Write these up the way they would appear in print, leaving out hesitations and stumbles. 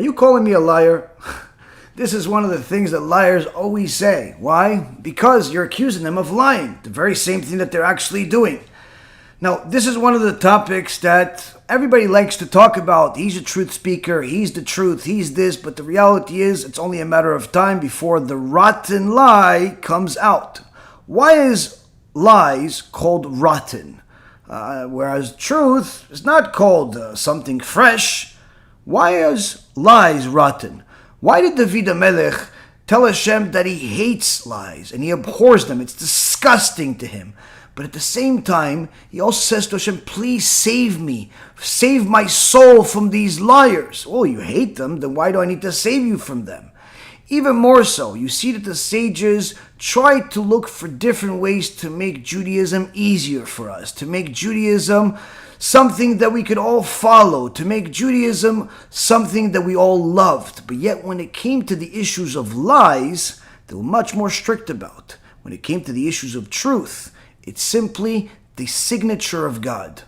Are you calling me a liar? This is one of the things that liars always say. Why? Because you're accusing them of lying, the very same thing that they're actually doing. Now, this is one of the topics that everybody likes to talk about. He's a truth speaker, he's the truth, he's this, but the reality is it's only a matter of time before the rotten lie comes out. Why is lies called rotten? Whereas truth is not called something fresh. Why is lies rotten? Why did David HaMelech tell Hashem that he hates lies and he abhors them? It's disgusting to him. But at the same time, he also says to Hashem, please save me. Save my soul from these liars. Oh, you hate them, then why do I need to save you from them? Even more so, you see that the sages tried to look for different ways to make Judaism easier for us, to make Judaism something that we could all follow, to make Judaism something that we all loved. But yet when it came to the issues of lies, they were much more strict about. When it came to the issues of truth, it's simply the signature of God.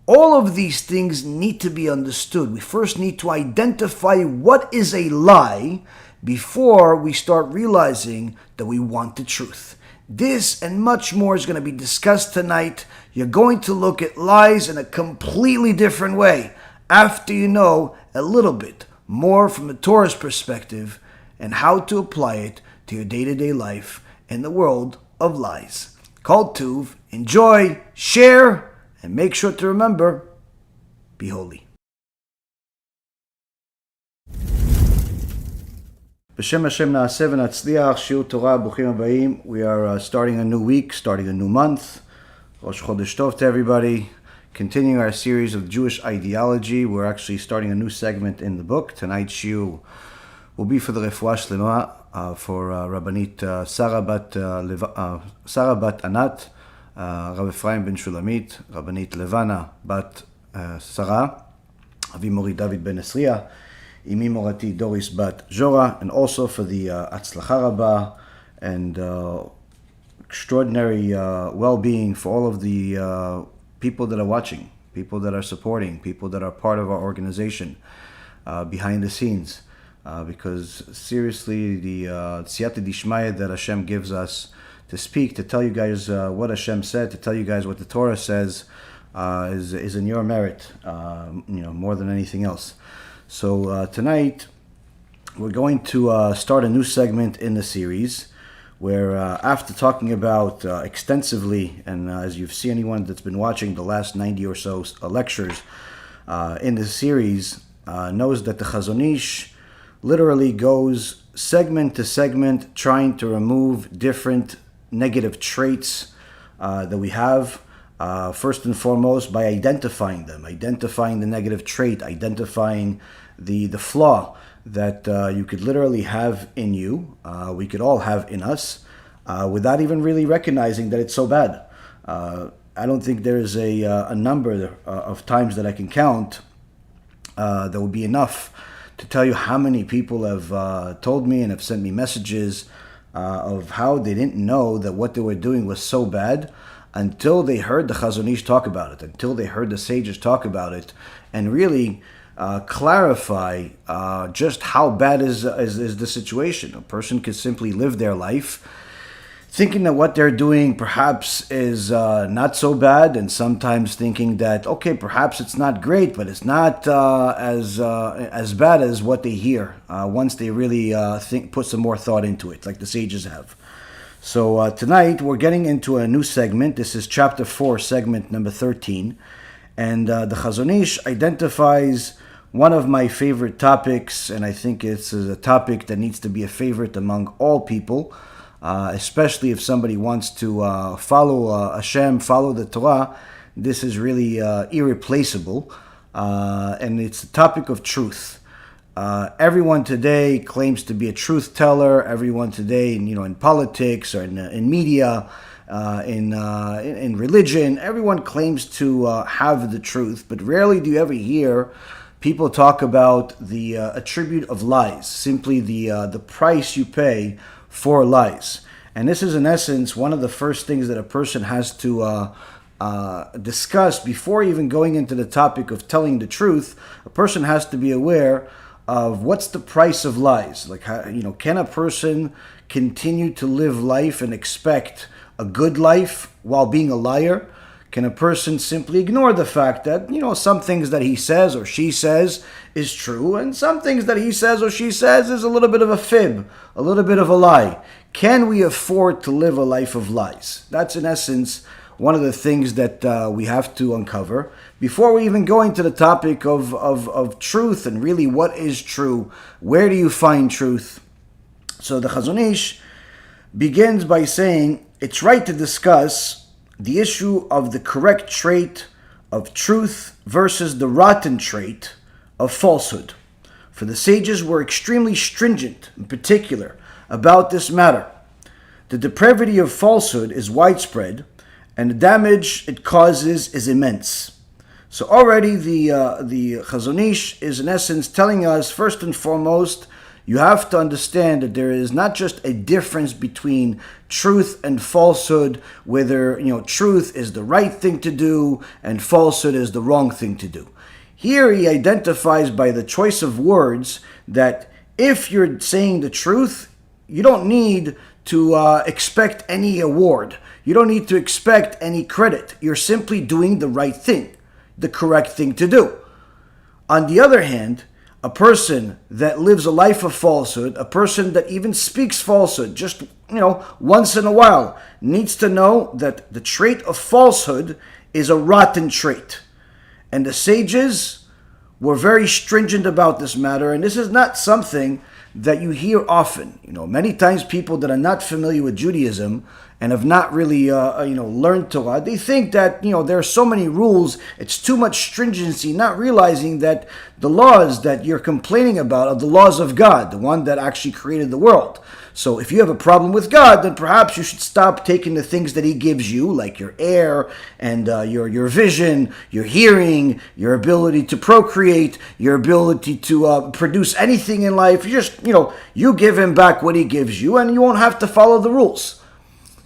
All of these things need to be understood. We first need to identify what is a lie before we start realizing that we want the truth. This and much more is going to be discussed tonight. You're going to look at lies in a completely different way after you know a little bit more from the Torah's perspective and how to apply it to your day-to-day life in the world of lies. Kol Tuv, enjoy, share, and make sure to remember, be holy. B'Shem Hashem na'aseh v'natzliach, shiur Torah, bruchim habayim. We are starting a new week, starting a new month. Rosh Chodesh Tov to everybody. Continuing our series of Jewish ideology. We're actually starting a new segment in the book. Tonight's shiur will be for the Refuah Shlema, for Rabbanit Sarah bat Anat, Rav Ephraim ben Shulamit, Rabbanit Levana bat Sarah, Avi Mori David ben Esriya, Imi Morati Doris bat Jora, and also for the Atzlacha Rabba and extraordinary well-being for all of the people that are watching, people that are supporting, people that are part of our organization behind the scenes. Because seriously, the Siyata Dishmaya that Hashem gives us to speak, to tell you guys what Hashem said, to tell you guys what the Torah says, is in your merit, more than anything else. So tonight, we're going to start a new segment in the series, where after talking about extensively, and as you've seen, anyone that's been watching the last 90 or so lectures in this series knows that the Chazon Ish literally goes segment to segment trying to remove different negative traits that we have, first and foremost by identifying them, identifying the negative trait, identifying the flaw that you could literally have in you, we could all have in us, without even really recognizing that it's so bad. I don't think there's a number of times that I can count that would be enough to tell you how many people have told me and have sent me messages of how they didn't know that what they were doing was so bad until they heard the Chazon Ish talk about it, until they heard the sages talk about it, and really clarify just how bad is the situation. A person could simply live their life thinking that what they're doing perhaps is not so bad, and sometimes thinking that, okay, perhaps it's not great, but it's not as bad as what they hear once they really put some more thought into it, like the sages have. So tonight we're getting into a new segment. This is chapter 4, segment number 13, and the Chazon Ish identifies one of my favorite topics, and I think it's a topic that needs to be a favorite among all people, especially if somebody wants to follow Hashem, follow the Torah. This is really irreplaceable, and it's the topic of truth. Everyone today claims to be a truth teller. Everyone today, in politics or in media, in religion, everyone claims to have the truth, but rarely do you ever hear people talk about the attribute of lies, simply the price you pay for lies. And this is in essence one of the first things that a person has to discuss before even going into the topic of telling the truth. A person has to be aware of what's the price of lies. Like, how, can a person continue to live life and expect a good life while being a liar? Can a person simply ignore the fact that, some things that he says or she says is true, and some things that he says or she says is a little bit of a fib, a little bit of a lie? Can we afford to live a life of lies? That's in essence one of the things that we have to uncover before we even go into the topic of truth and really what is true. Where do you find truth? So the Chazon Ish begins by saying it's right to discuss the issue of the correct trait of truth versus the rotten trait of falsehood. For the sages were extremely stringent, in particular, about this matter. The depravity of falsehood is widespread, and the damage it causes is immense. So already the Chazon Ish is in essence telling us, first and foremost, you have to understand that there is not just a difference between truth and falsehood, whether truth is the right thing to do and falsehood is the wrong thing to do. Here he identifies by the choice of words that if you're saying the truth, you don't need to expect any award. You don't need to expect any credit. You're simply doing the right thing, the correct thing to do. On the other hand, a person that lives a life of falsehood, a person that even speaks falsehood just, once in a while, needs to know that the trait of falsehood is a rotten trait. And the sages were very stringent about this matter, and this is not something that you hear often. Many times people that are not familiar with Judaism and have not really, learned Torah, they think that, there are so many rules, it's too much stringency, not realizing that the laws that you're complaining about are the laws of God, the one that actually created the world. So if you have a problem with God, then perhaps you should stop taking the things that he gives you, like your air and your vision, your hearing, your ability to procreate, your ability to produce anything in life. You just, you give him back what he gives you, and you won't have to follow the rules.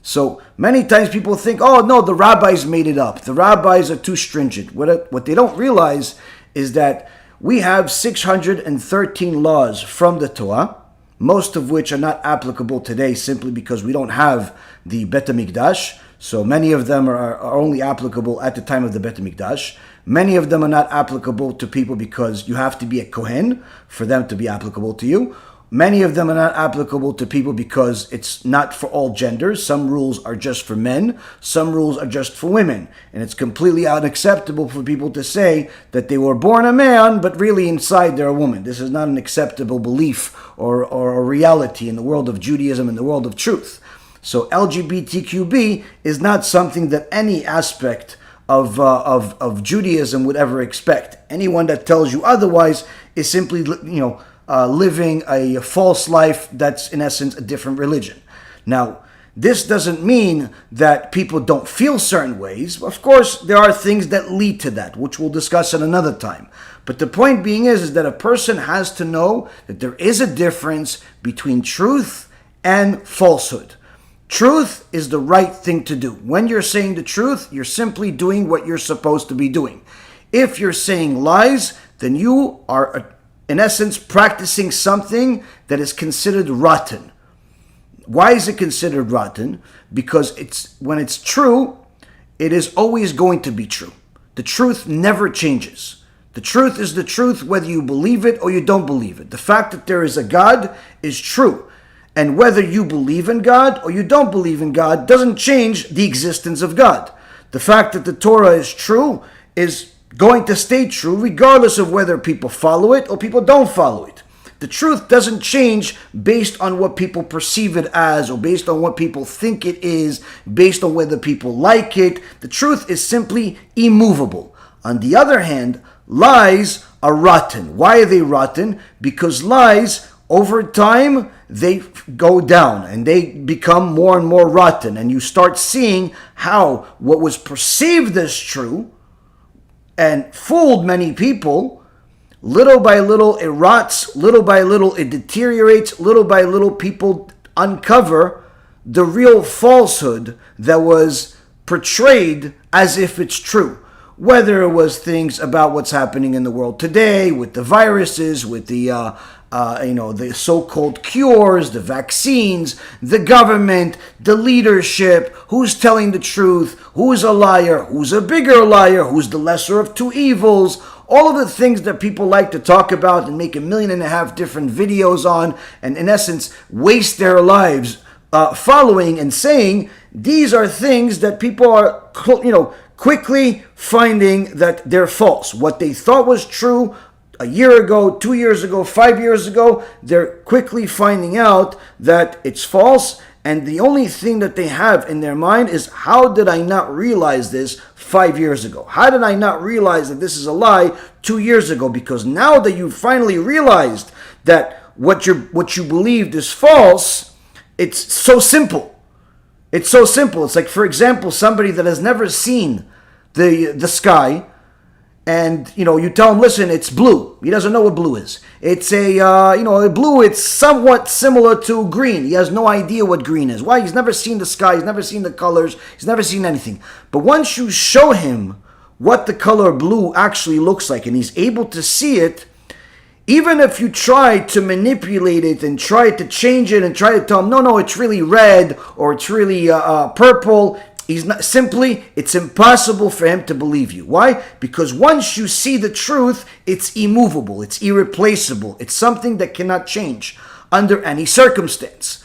So many times people think, oh no, the rabbis made it up. The rabbis are too stringent. What they don't realize is that we have 613 laws from the Torah, most of which are not applicable today simply because we don't have the Bet HaMikdash. So many of them are only applicable at the time of the Bet HaMikdash. Many of them are not applicable to people because you have to be a Kohen for them to be applicable to you. Many of them are not applicable to people because it's not for all genders. Some rules are just for men. Some rules are just for women. And it's completely unacceptable for people to say that they were born a man, but really inside they're a woman. This is not an acceptable belief or a reality in the world of Judaism and the world of truth. So LGBTQB is not something that any aspect of Judaism would ever expect. Anyone that tells you otherwise is simply, living a false life that's in essence a different religion. Now, this doesn't mean that people don't feel certain ways. Of course, there are things that lead to that, which we'll discuss at another time. But the point being is that a person has to know that there is a difference between truth and falsehood. Truth is the right thing to do. When you're saying the truth, you're simply doing what you're supposed to be doing. If you're saying lies, then you are in essence, practicing something that is considered rotten. Why is it considered rotten? Because when it's true, it is always going to be true. The truth never changes. The truth is the truth whether you believe it or you don't believe it. The fact that there is a God is true. And whether you believe in God or you don't believe in God doesn't change the existence of God. The fact that the Torah is true is going to stay true regardless of whether people follow it or people don't follow it. The truth doesn't change based on what people perceive it as or based on what people think it is, based on whether people like it. The truth is simply immovable. On the other hand, lies are rotten. Why are they rotten? Because lies, over time, they go down and they become more and more rotten. And you start seeing how what was perceived as true and fooled many people, little by little it rots, little by little it deteriorates, little by little people uncover the real falsehood that was portrayed as if it's true. whether it was things about what's happening in the world today with the viruses, with the the so-called cures, the vaccines, the government, the leadership, who's telling the truth, who's a liar, who's a bigger liar, who's the lesser of two evils, all of the things that people like to talk about and make 1.5 million different videos on, and in essence, waste their lives following and saying, these are things that people are, quickly finding that they're false. What they thought was true a year ago, 2 years ago, 5 years ago, they're quickly finding out that it's false. And the only thing that they have in their mind is, how did I not realize this 5 years ago? How did I not realize that this is a lie 2 years ago? Because now that you finally realized that what you believed is false, it's so simple. It's so simple. It's like, for example, somebody that has never seen the sky, and you tell him, listen, it's blue. He doesn't know what blue is. It's blue. It's somewhat similar to green. He has no idea what green is. Why? He's never seen the sky. He's never seen the colors. He's never seen anything. But once you show him what the color blue actually looks like, and he's able to see it, even if you try to manipulate it and try to change it and try to tell him, no, it's really red or it's really purple, it's impossible for him to believe you. Why? Because once you see the truth, it's immovable, it's irreplaceable, it's something that cannot change under any circumstance.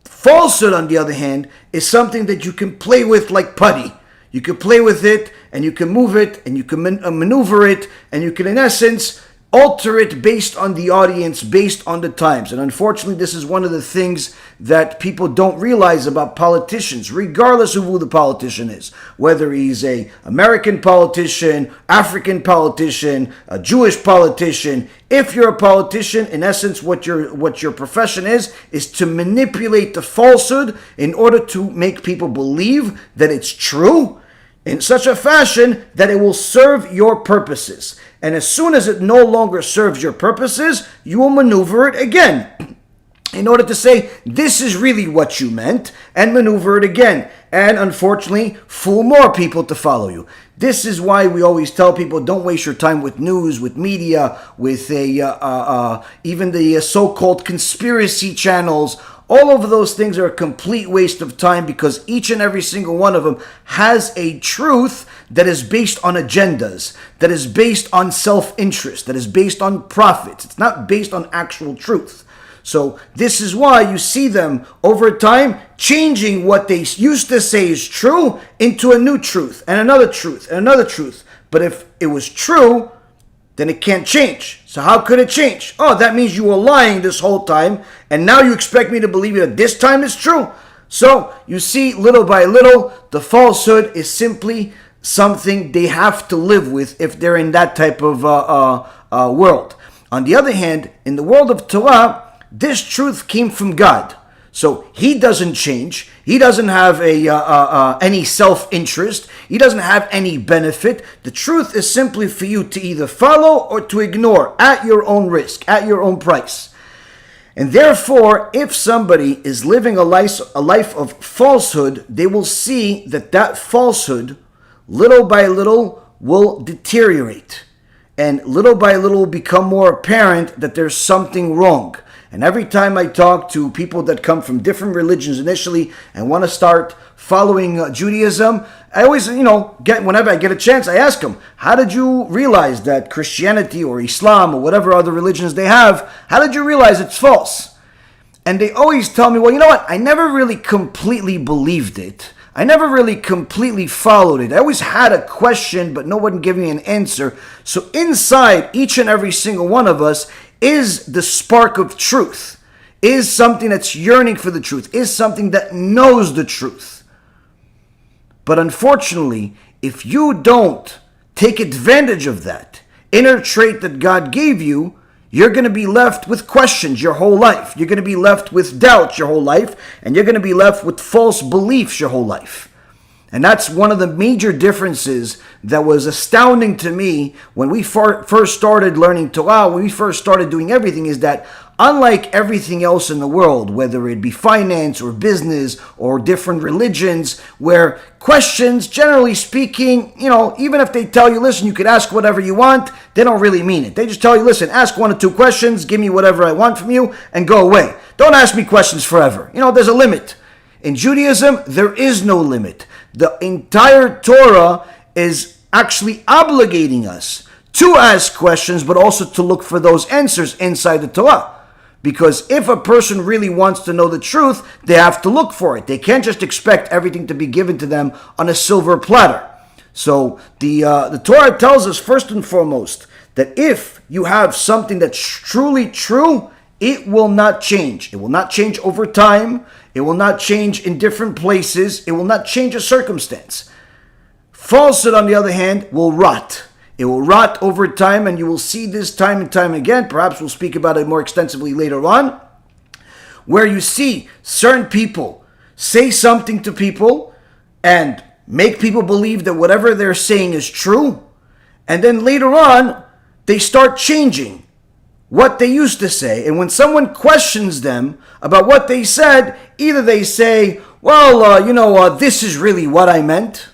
Falsehood, on the other hand, is something that you can play with like putty. You can play with it, and you can move it, and you can maneuver it, and you can, in essence, alter it based on the audience, based on the times. And unfortunately, this is one of the things that people don't realize about politicians, regardless of who the politician is. Whether he's an American politician, African politician, a Jewish politician. If you're a politician, in essence, what your profession is to manipulate the falsehood in order to make people believe that it's true in such a fashion that it will serve your purposes. And as soon as it no longer serves your purposes, you will maneuver it again in order to say, this is really what you meant, and maneuver it again. And unfortunately, fool more people to follow you. This is why we always tell people, don't waste your time with news, with media, with even the so-called conspiracy channels. All of those things are a complete waste of time, because each and every single one of them has a truth that is based on agendas, that is based on self-interest, that is based on profits. It's not based on actual truth. So this is why you see them over time changing what they used to say is true into a new truth and another truth and another truth. But if it was true, then it can't change. So how could it change? Oh, that means you were lying this whole time, and now you expect me to believe that this time is true. So you see, little by little, the falsehood is simply something they have to live with if they're in that type of world. On the other hand, in the world of Torah, this truth came from God. So he doesn't change. He doesn't have any self-interest. He doesn't have any benefit. The truth is simply for you to either follow or to ignore at your own risk, at your own price. And therefore, if somebody is living a life of falsehood, they will see that falsehood, little by little, will deteriorate. And little by little will become more apparent that there's something wrong. And every time I talk to people that come from different religions initially and want to start following Judaism, I always, whenever I get a chance, I ask them, how did you realize that Christianity or Islam or whatever other religions they have, how did you realize it's false? And they always tell me, well, you know what? I never really completely believed it. I never really completely followed it. I always had a question, but no one gave me an answer. So inside each and every single one of us is the spark of truth, is something that's yearning for the truth, is something that knows the truth. But unfortunately, if you don't take advantage of that inner trait that God gave you, you're going to be left with questions your whole life. You're going to be left with doubts your whole life, and you're going to be left with false beliefs your whole life. And that's one of the major differences that was astounding to me when we first started learning Torah, when we first started doing everything, is that unlike everything else in the world, whether it be finance or business or different religions, where questions, generally speaking, even if they tell you, listen, you could ask whatever you want, they don't really mean it. They just tell you, listen, ask 1 or 2 questions, give me whatever I want from you, and go away. Don't ask me questions forever. There's a limit. In Judaism, there is no limit. The entire Torah is actually obligating us to ask questions, but also to look for those answers inside the Torah. Because if a person really wants to know the truth, they have to look for it. They can't just expect everything to be given to them on a silver platter. So the Torah tells us first and foremost that if you have something that's truly true, it will not change. It will not change over time. It will not change in different places. It will not change a circumstance. Falsehood, on the other hand, will rot. It will rot over time, and you will see this time and time again. Perhaps we'll speak about it more extensively later on, where you see certain people say something to people and make people believe that whatever they're saying is true, and then later on, they start changing what they used to say. And when someone questions them about what they said, either they say, well, this is really what I meant.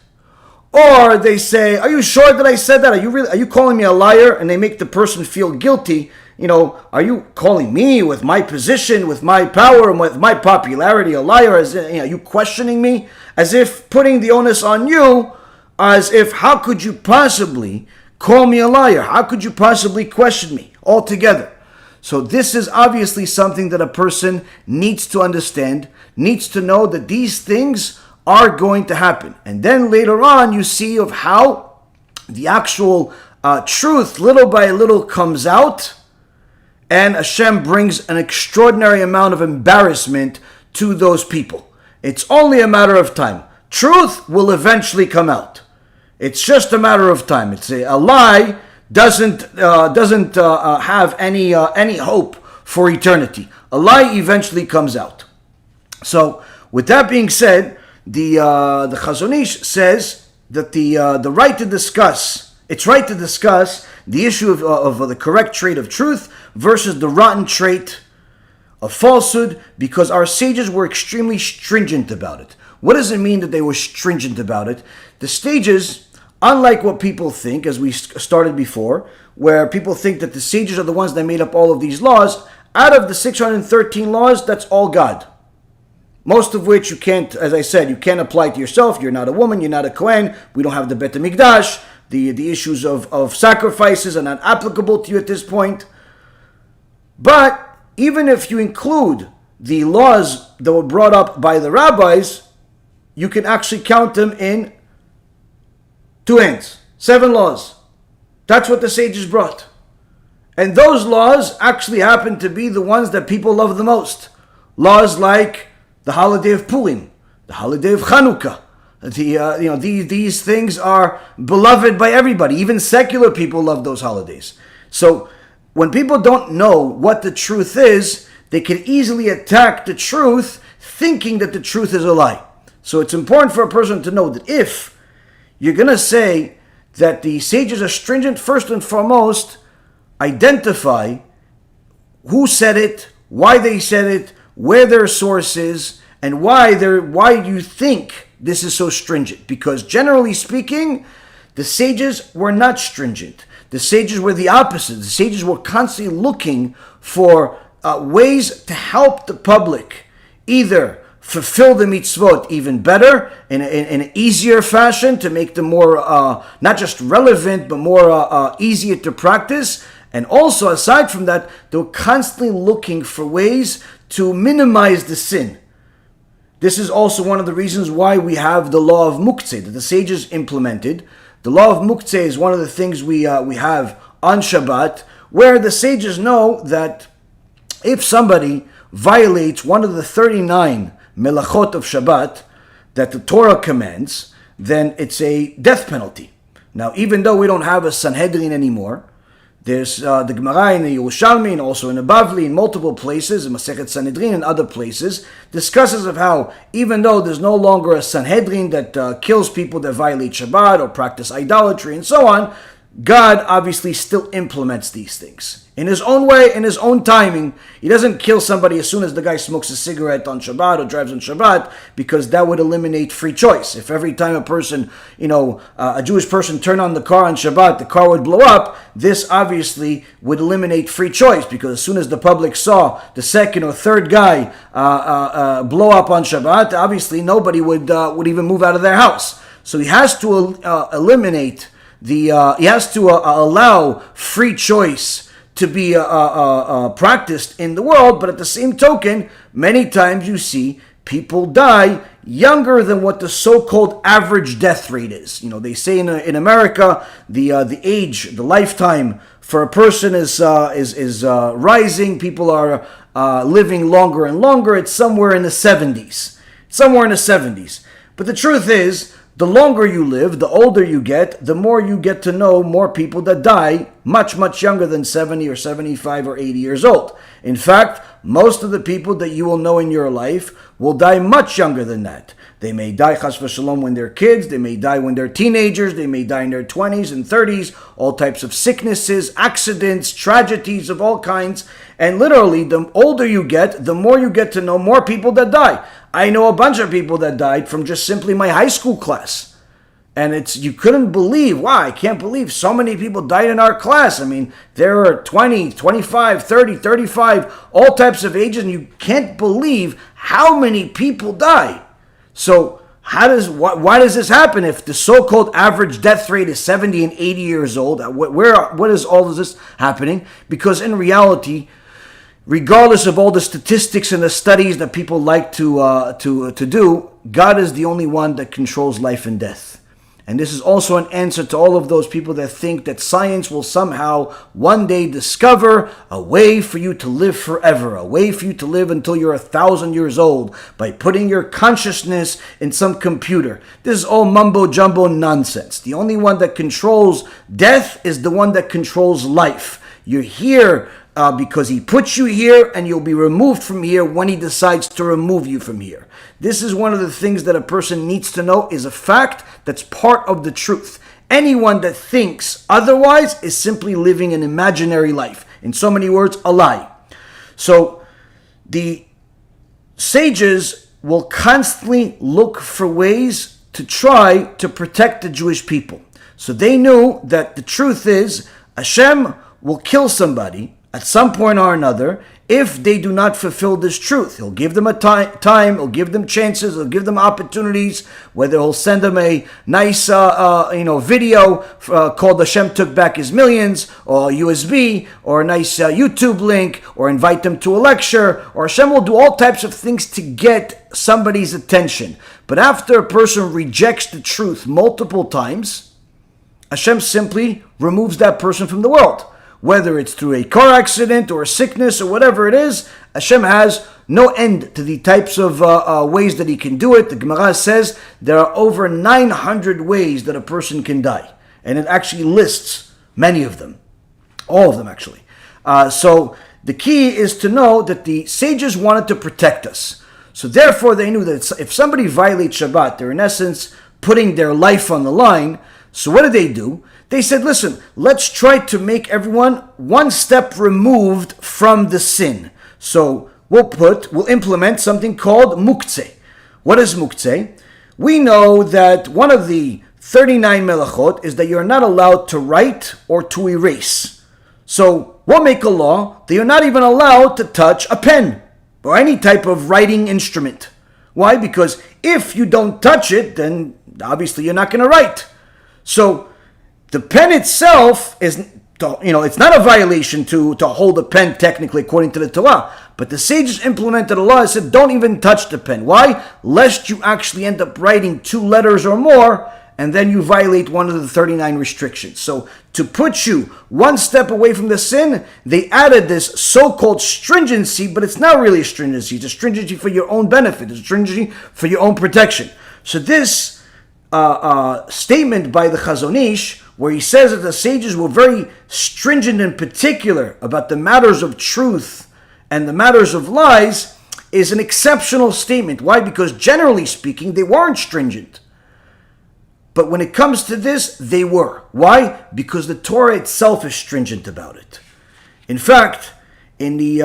Or they say, are you sure that I said that? Are you calling me a liar? And they make the person feel guilty. Are you calling me with my position, with my power, and with my popularity a liar? Are you questioning me? As if putting the onus on you, as if, how could you possibly call me a liar? How could you possibly question me altogether? So this is obviously something that a person needs to understand, needs to know that these things are going to happen. And then later on, you see of how the actual truth, little by little, comes out, and HaShem brings an extraordinary amount of embarrassment to those people. It's only a matter of time. Truth will eventually come out. It's just a matter of time. It's a lie doesn't have any hope for eternity. A lie eventually comes out. So, with that being said, the Chazon Ish says that the right to discuss, it's right to discuss the issue of the correct trait of truth versus the rotten trait of falsehood, because our sages were extremely stringent about it. What does it mean that they were stringent about it? The sages, unlike what people think, as we started before, where people think that the sages are the ones that made up all of these laws, out of the 613 laws, that's all God. Most of which you can't, as I said, you can't apply to yourself. You're not a woman, you're not a Kohen, we don't have the Bet HaMikdash, the issues of sacrifices are not applicable to you at this point. But even if you include the laws that were brought up by the rabbis, you can actually count them in 2 hands. 7 laws. That's what the sages brought. And those laws actually happen to be the ones that people love the most. Laws like the holiday of Purim, the holiday of Chanukah. These things are beloved by everybody. Even secular people love those holidays. So when people don't know what the truth is, they can easily attack the truth, thinking that the truth is a lie. So it's important for a person to know that if you're going to say that the sages are stringent, first and foremost, identify who said it, why they said it, where their source is, and why you think this is so stringent. Because generally speaking, the sages were not stringent. The sages were the opposite. The sages were constantly looking for ways to help the public either fulfill the mitzvot even better, in an easier fashion, to make them more, not just relevant, but more easier to practice. And also, aside from that, they were constantly looking for ways to minimize the sin. This is also one of the reasons why we have the law of Muktzeh that the sages implemented. The law of Muktzeh is one of the things we have on Shabbat, where the sages know that if somebody violates one of the 39 melachot of Shabbat that the Torah commands, then it's a death penalty. Now, even though we don't have a Sanhedrin anymore, there's the Gemara in the Yerushalmi and also in the Bavli, in multiple places, in Masechet Sanhedrin and other places, discusses of how even though there's no longer a Sanhedrin that kills people that violate Shabbat or practice idolatry and so on, God obviously still implements these things. In his own way, in his own timing. He doesn't kill somebody as soon as the guy smokes a cigarette on Shabbat or drives on Shabbat, because that would eliminate free choice. If every time a person, a Jewish person turned on the car on Shabbat, the car would blow up, this obviously would eliminate free choice, because as soon as the public saw the second or third guy blow up on Shabbat, obviously nobody would even move out of their house. So he has to eliminate he has to allow free choice to be practiced in the world, but at the same token, many times you see people die younger than what the so-called average death rate is. They say in America, the age, the lifetime for a person is rising. People are living longer and longer. It's somewhere in the 70s. But the truth is, the longer you live, the older you get, the more you get to know more people that die much, much younger than 70 or 75 or 80 years old. In fact, most of the people that you will know in your life will die much younger than that. They may die, chas v'shalom, when they're kids. They may die when they're teenagers. They may die in their 20s and 30s. All types of sicknesses, accidents, tragedies of all kinds. And literally, the older you get, the more you get to know more people that die. I know a bunch of people that died from just simply my high school class. And you couldn't believe, wow, I can't believe so many people died in our class. I mean, there are 20, 25, 30, 35, all types of ages, and you can't believe how many people die. So why does this happen if the so-called average death rate is 70 and 80 years old? What is all of this happening? Because in reality, regardless of all the statistics and the studies that people like to do, God is the only one that controls life and death. And this is also an answer to all of those people that think that science will somehow one day discover a way for you to live forever, a way for you to live until you're 1,000 years old by putting your consciousness in some computer. This is all mumbo-jumbo nonsense. The only one that controls death is the one that controls life. You're here because he puts you here, and you'll be removed from here when he decides to remove you from here. This is one of the things that a person needs to know, is a fact that's part of the truth. Anyone that thinks otherwise is simply living an imaginary life. In so many words, a lie. So the sages will constantly look for ways to try to protect the Jewish people. So they knew that the truth is, HaShem will kill somebody at some point or another if they do not fulfill this truth. He'll give them a time, he'll give them chances, he'll give them opportunities, whether he'll send them a nice video called Hashem Took Back His Millions, or USB, or a nice YouTube link, or invite them to a lecture, or Hashem will do all types of things to get somebody's attention. But after a person rejects the truth multiple times, Hashem simply removes that person from the world. Whether it's through a car accident or a sickness or whatever it is, Hashem has no end to the types of ways that he can do it. The Gemara says there are over 900 ways that a person can die. And it actually lists many of them. All of them, actually. So the key is to know that the sages wanted to protect us. So therefore they knew that if somebody violates Shabbat, they're in essence putting their life on the line. So what did they do? They said, listen, let's try to make everyone one step removed from the sin. So we'll implement something called Muktzeh. What is Muktzeh? We know that one of the 39 melachot is that you're not allowed to write or to erase. So we'll make a law that you're not even allowed to touch a pen or any type of writing instrument. Why? Because if you don't touch it, then obviously you're not going to write. So the pen itself is, it's not a violation to hold a pen technically according to the Torah. But the sages implemented a law that said don't even touch the pen. Why? Lest you actually end up writing 2 letters or more and then you violate one of the 39 restrictions. So to put you one step away from the sin, they added this so-called stringency, but it's not really a stringency. It's a stringency for your own benefit. It's a stringency for your own protection. So this statement by the Chazon Ish, where he says that the sages were very stringent and particular about the matters of truth and the matters of lies, is an exceptional statement. Why? Because generally speaking, they weren't stringent. But when it comes to this, they were. Why? Because the Torah itself is stringent about it. In fact, in the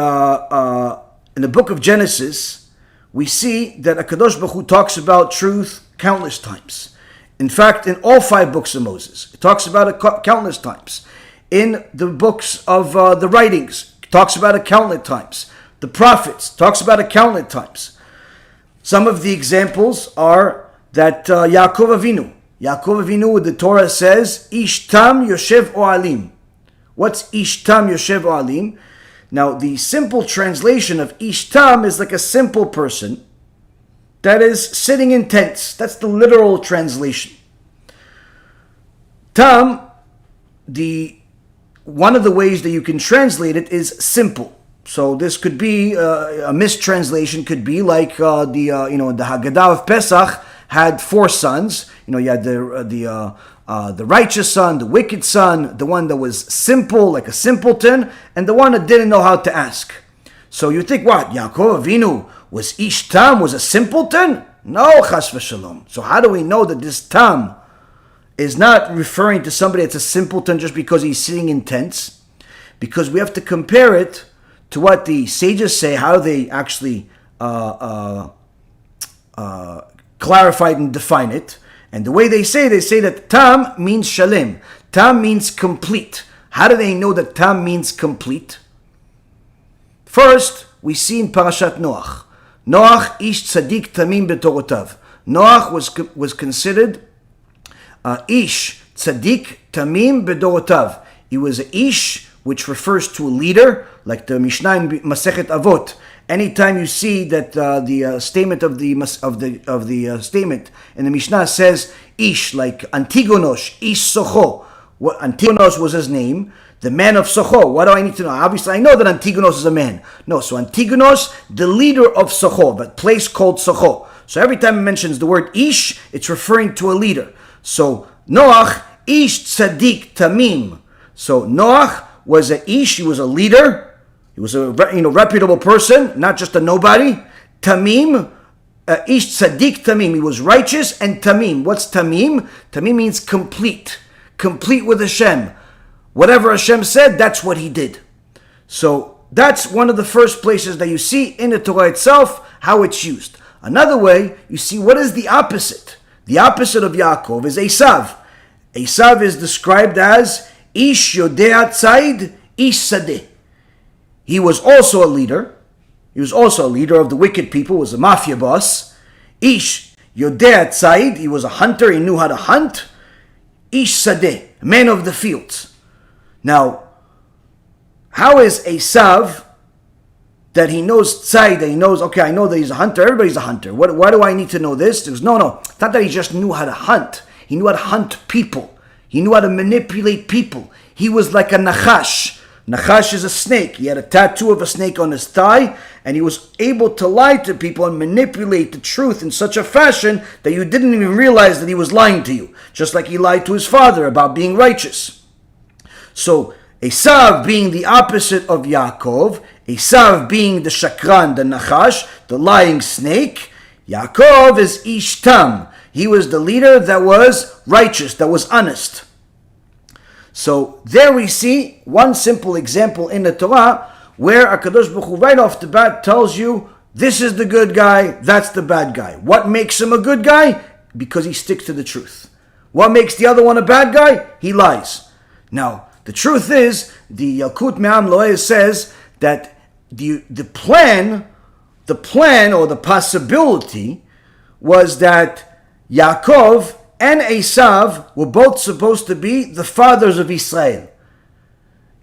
book of Genesis, we see that HaKadosh Baruch Hu talks about truth countless times. In fact, in all 5 books of Moses, it talks about it countless times. In the books of the writings, it talks about it countless times. The prophets, talks about it countless times. Some of the examples are that Yaakov Avinu, the Torah says, Ish tam yoshev oalim. What's Ish tam yoshev oalim? Now, the simple translation of Ish tam is like a simple person that is sitting in tents. That's the literal translation. Tam, one of the ways that you can translate it is simple. So this could be a mistranslation. Could be like the Haggadah of Pesach had 4 sons. You had the righteous son, the wicked son, the one that was simple, like a simpleton, and the one that didn't know how to ask. So you think, what? Yaakov Avinu was Ish Tam, was a simpleton? No, chas v'shalom. So how do we know that this Tam is not referring to somebody that's a simpleton just because he's sitting in tents? Because we have to compare it to what the sages say, how they actually clarified and define it. And the way they say that Tam means Shalem. Tam means complete. How do they know that Tam means complete? First, we see in Parashat Noach. Noach ish tzadik tamim betorotav. Noach was considered ish tzadik tamim bedorotav. He was an ish, which refers to a leader, like the Mishnah in Masechet Avot. Anytime you see that the statement of the statement in the Mishnah says ish, like Antigonos, ish Socho. What Antigonos was his name, the man of Socho. What do I need to know? Obviously, I know that Antigonos is a man. No, so Antigonos, the leader of Socho, that place called Socho. So every time it mentions the word ish, it's referring to a leader. So Noach, ish tzadik tamim. So Noach was a ish, he was a leader. He was a reputable person, not just a nobody. Tamim, ish tzadik tamim. He was righteous and tamim. What's tamim? Tamim means complete. Complete with Hashem. Whatever Hashem said, that's what he did. So that's one of the first places that you see in the Torah itself, how it's used. Another way, you see what is the opposite. The opposite of Yaakov is Esau. Esau is described as ish yodea tzayid, ish sadeh. He was also a leader. He was also a leader of the wicked people, was a mafia boss. Ish yodea tzayid, he was a hunter, he knew how to hunt. Ish sadeh, man of the fields. Now, how is Esau that he knows tzayid, that he knows, okay, I know that he's a hunter, everybody's a hunter. Why do I need to know this? Because no, it's not that he just knew how to hunt. He knew how to hunt people. He knew how to manipulate people. He was like a nachash. Nachash is a snake. He had a tattoo of a snake on his thigh, and he was able to lie to people and manipulate the truth in such a fashion that you didn't even realize that he was lying to you. Just like he lied to his father about being righteous. So, Esau being the opposite of Yaakov, Esau being the shakran, the nachash, the lying snake, Yaakov is ish tam. He was the leader that was righteous, that was honest. So there we see one simple example in the Torah where HaKadosh Baruch Hu right off the bat tells you this is the good guy, that's the bad guy. What makes him a good guy? Because he sticks to the truth. What makes the other one a bad guy? He lies. Now, the truth is, the Yalkut Me'am Loeh says that the plan or the possibility was that Yaakov and Esau were both supposed to be the fathers of Israel.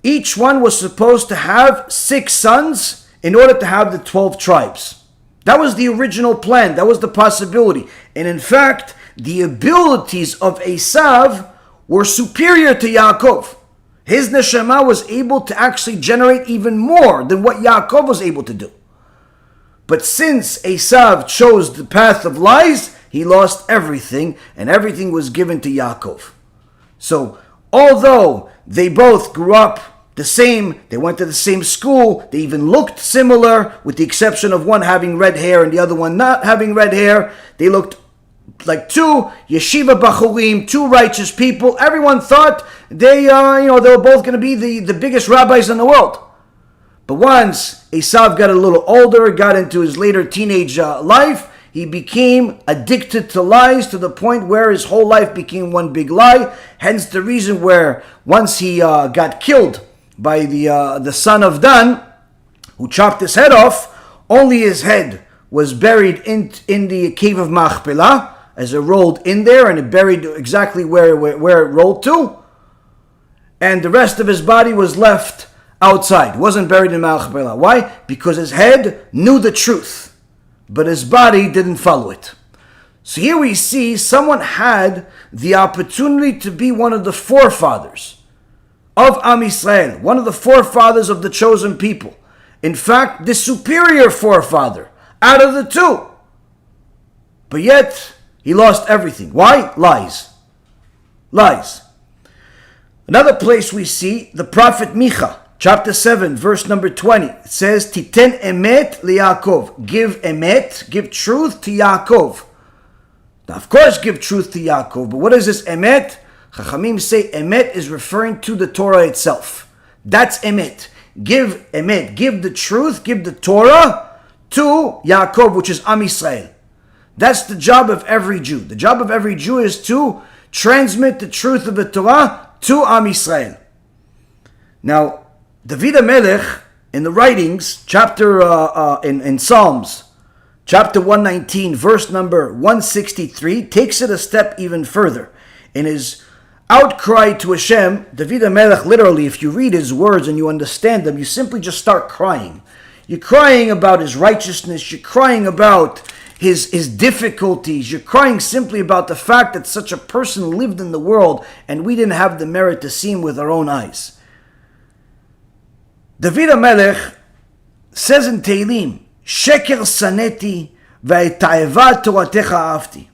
Each one was supposed to have 6 sons in order to have the 12 tribes. That was the original plan. That was the possibility. And in fact, the abilities of Esau were superior to Yaakov. His neshama was able to actually generate even more than what Yaakov was able to do. But since Esau chose the path of lies, he lost everything, and everything was given to Yaakov. So, although they both grew up the same, they went to the same school, they even looked similar, with the exception of one having red hair and the other one not having red hair, they looked like two yeshiva bachurim, two righteous people. Everyone thought they were both going to be the biggest rabbis in the world. But once Esau got a little older, got into his later teenage life, he became addicted to lies to the point where his whole life became one big lie. Hence the reason where once he got killed by the son of Dan, who chopped his head off, only his head was buried in the cave of Machpelah, as it rolled in there, and it buried exactly where it rolled to. And the rest of his body was left outside. It wasn't buried in Machpelah. Why? Because his head knew the truth, but his body didn't follow it. So here we see someone had the opportunity to be one of the forefathers of Am Yisrael, one of the forefathers of the chosen people. In fact, the superior forefather out of the two. But yet, he lost everything. Why? Lies. Lies. Another place we see the prophet Michah, chapter 7, verse number 20. It says, Titen emet liYaakov. Give emet, give truth to Yaakov. Now, of course, give truth to Yaakov. But what is this emet? Chachamim say emet is referring to the Torah itself. That's emet. Give emet, give the truth, give the Torah to Yaakov, which is Am Yisrael. That's the job of every Jew. The job of every Jew is to transmit the truth of the Torah to Am Yisrael. Now, David HaMelech, in the writings, in Psalms, chapter 119, verse number 163, takes it a step even further. In his outcry to HaShem, David HaMelech, literally, if you read his words and you understand them, you simply just start crying. You're crying about his righteousness. You're crying about his difficulties. You're crying simply about the fact that such a person lived in the world and we didn't have the merit to see him with our own eyes. David HaMelech says in Tehillim, Sheker saneti v'eta'eva toratecha afti.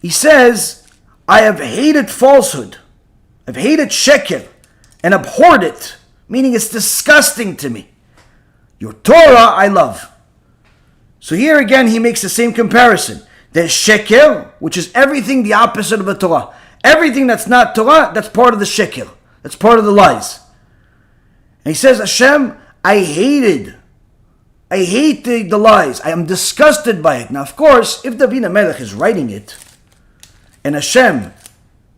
He says, I have hated falsehood. I've hated sheker and abhorred it, meaning it's disgusting to me. Your Torah I love. So here again he makes the same comparison. There's sheker, which is everything the opposite of the Torah. Everything that's not Torah, that's part of the sheker. That's part of the lies. And he says, HaShem, I hate the lies. I am disgusted by it. Now, of course, if David HaMelech is writing it, and HaShem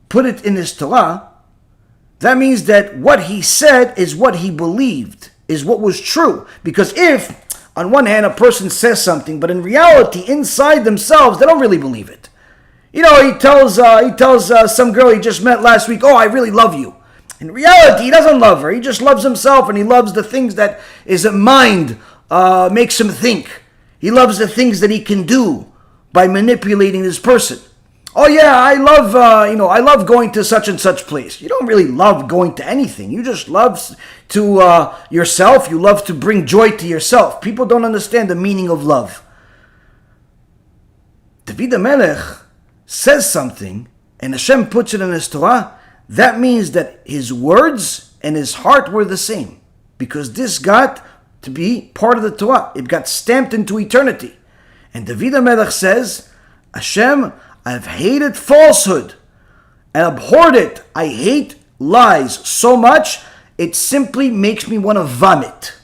put it in his Torah, that means that what he said is what he believed, is what was true. Because if, on one hand, a person says something, but in reality, inside themselves, they don't really believe it. You know, he tells some girl he just met last week, oh, I really love you. In reality, he doesn't love her. He just loves himself, and he loves the things that his mind makes him think. He loves the things that he can do by manipulating this person. Oh yeah, I love going to such and such place. You don't really love going to anything. You just love to yourself. You love to bring joy to yourself. People don't understand the meaning of love. David HaMelech says something, and Hashem puts it in his Torah. That means that his words and his heart were the same, because this got to be part of the Torah. It got stamped into eternity. And David HaMelech says, Hashem, I've hated falsehood and abhorred it. I hate lies so much, it simply makes me want to vomit.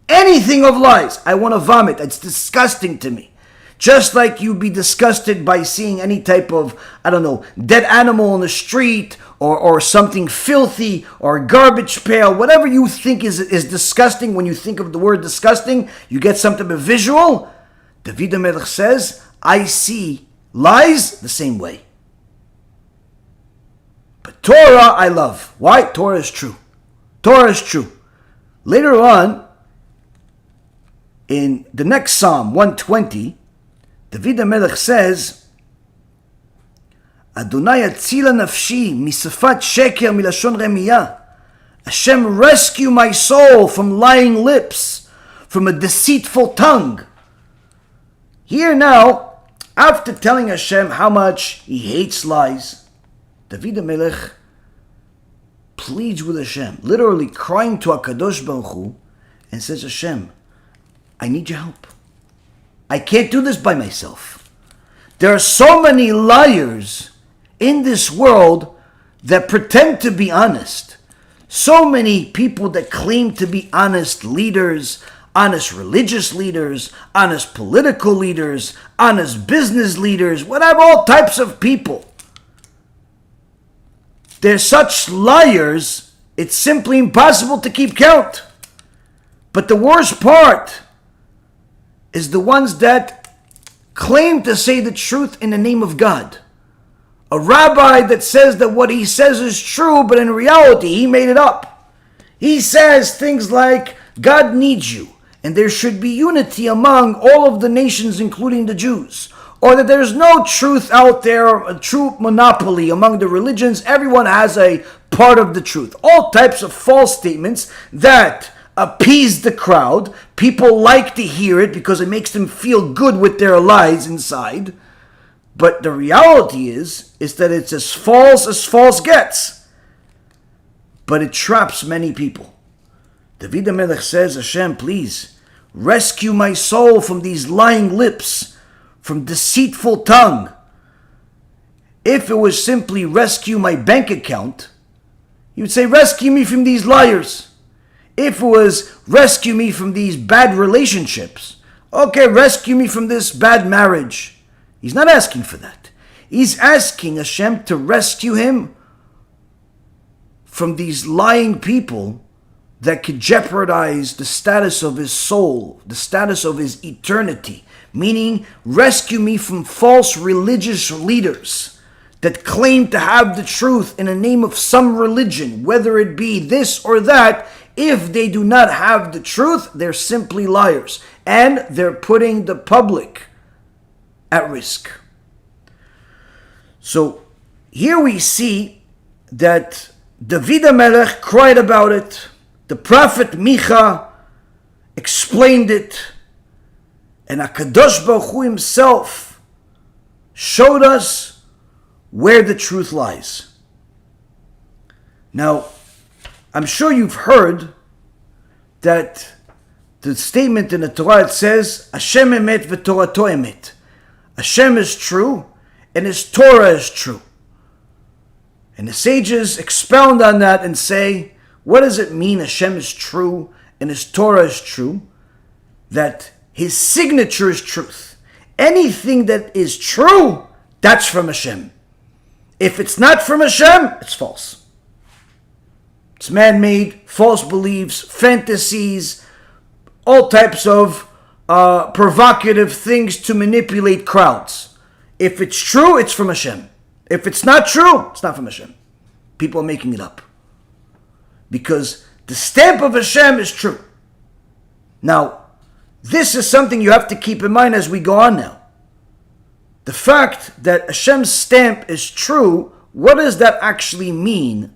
Anything of lies, I want to vomit. It's disgusting to me. Just like you'd be disgusted by seeing any type of, dead animal on the street, or something filthy, or a garbage pail, whatever you think is disgusting. When you think of the word disgusting, you get something of a visual. David HaMelech says, I see lies the same way. But Torah I love. Why? Torah is true. Torah is true. Later on, in the next Psalm, 120, David HaMelech says, Adonai atzila nafshi misafat sheker milashon remiyah. Hashem, rescue my soul from lying lips, from a deceitful tongue. Here now, after telling Hashem how much he hates lies, David HaMelech pleads with Hashem, literally crying to HaKadosh Baruch Hu, and says, Hashem, I need your help. I can't do this by myself. There are so many liars in this world that pretend to be honest. So many people that claim to be honest leaders, honest religious leaders, honest political leaders, honest business leaders, whatever, all types of people. They're such liars, it's simply impossible to keep count. But the worst part is the ones that claim to say the truth in the name of God. A rabbi that says that what he says is true, but in reality he made it up. He says things like, God needs you, and there should be unity among all of the nations, including the Jews. Or that there's no truth out there, a true monopoly among the religions. Everyone has a part of the truth. All types of false statements that appease the crowd. People like to hear it because it makes them feel good with their lies inside. But the reality is that it's as false gets. But it traps many people. David HaMelech says, Hashem, please rescue my soul from these lying lips, from deceitful tongue. If it was simply rescue my bank account, he would say, rescue me from these liars. If it was rescue me from these bad relationships, okay, rescue me from this bad marriage. He's not asking for that. He's asking Hashem to rescue him from these lying people that could jeopardize the status of his soul, the status of his eternity. Meaning, rescue me from false religious leaders that claim to have the truth in the name of some religion, whether it be this or that. If they do not have the truth, they're simply liars. And they're putting the public at risk. So here we see that David HaMelech cried about it. The prophet Michah explained it. And HaKadosh Baruch Hu himself showed us where the truth lies. Now, I'm sure you've heard that the statement in the Torah, it says, Hashem emet v'torato emet. Hashem is true and his Torah is true. And the sages expound on that and say, what does it mean Hashem is true and his Torah is true? That his signature is truth. Anything that is true, that's from Hashem. If it's not from Hashem, it's false. It's man-made, false beliefs, fantasies, all types of provocative things to manipulate crowds. If it's true, it's from Hashem. If it's not true, it's not from Hashem. People are making it up. Because the stamp of Hashem is true. Now, this is something you have to keep in mind as we go on now. The fact that Hashem's stamp is true, what does that actually mean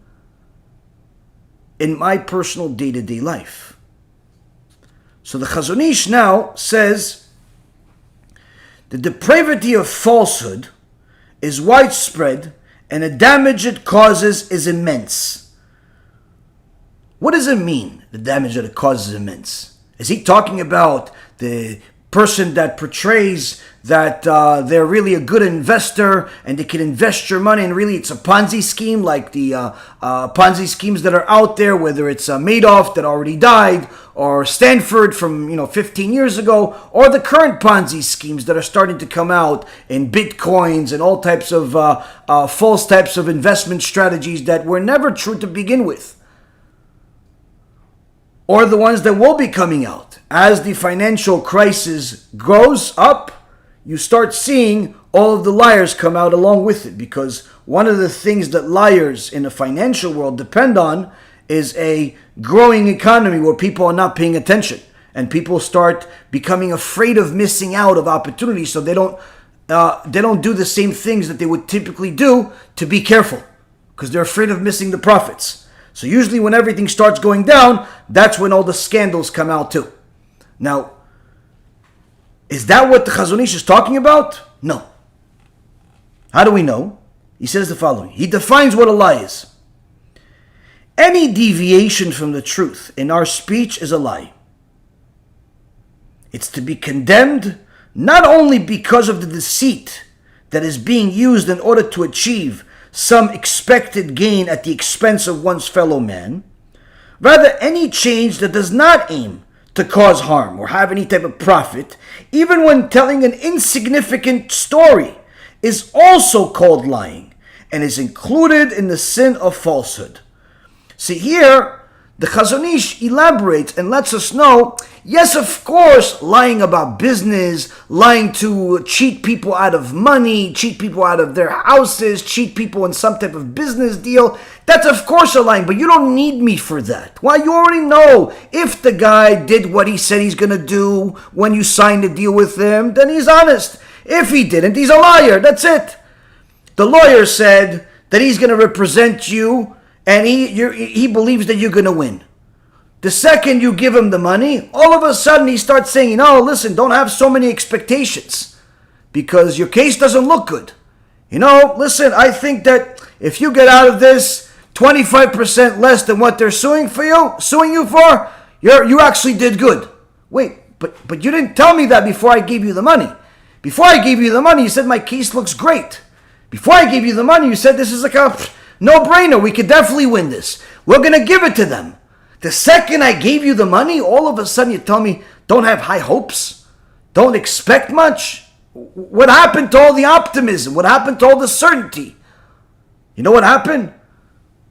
in my personal day-to-day life? So the Chazon Ish now says the depravity of falsehood is widespread and the damage it causes is immense. What does it mean, the damage that it causes is immense? Is he talking about the person that portrays that they're really a good investor and they can invest your money and really it's a Ponzi scheme like the Ponzi schemes that are out there, whether it's Madoff that already died or Stanford from 15 years ago, or the current Ponzi schemes that are starting to come out in bitcoins and all types of false types of investment strategies that were never true to begin with. Or the ones that will be coming out. As the financial crisis grows up, you start seeing all of the liars come out along with it. Because one of the things that liars in the financial world depend on is a growing economy where people are not paying attention. And people start becoming afraid of missing out of opportunities, so they don't do the same things that they would typically do to be careful. Because they're afraid of missing the profits. So usually when everything starts going down, that's when all the scandals come out too. Now, is that what the Chazon Ish is talking about? No. How do we know? He says the following. He defines what a lie is. Any deviation from the truth in our speech is a lie. It's to be condemned not only because of the deceit that is being used in order to achieve some expected gain at the expense of one's fellow man. Rather, any change that does not aim to cause harm or have any type of profit, even when telling an insignificant story, is also called lying and is included in the sin of falsehood. See here, the Chazon Ish elaborates and lets us know, yes, of course, lying about business, lying to cheat people out of money, cheat people out of their houses, cheat people in some type of business deal, that's of course a lying, but you don't need me for that. Why? You already know if the guy did what he said he's going to do when you signed a deal with him, then he's honest. If he didn't, he's a liar. That's it. The lawyer said that he's going to represent you and he believes that you're going to win. The second you give him the money, all of a sudden he starts saying, listen, don't have so many expectations because your case doesn't look good. Listen, I think that if you get out of this 25% less than what they're suing you for, you actually did good. Wait, but you didn't tell me that before I gave you the money. Before I gave you the money, you said my case looks great. Before I gave you the money, you said this is like a no-brainer. We could definitely win this. We're going to give it to them. The second I gave you the money, all of a sudden you tell me, don't have high hopes? Don't expect much? What happened to all the optimism? What happened to all the certainty? You know what happened?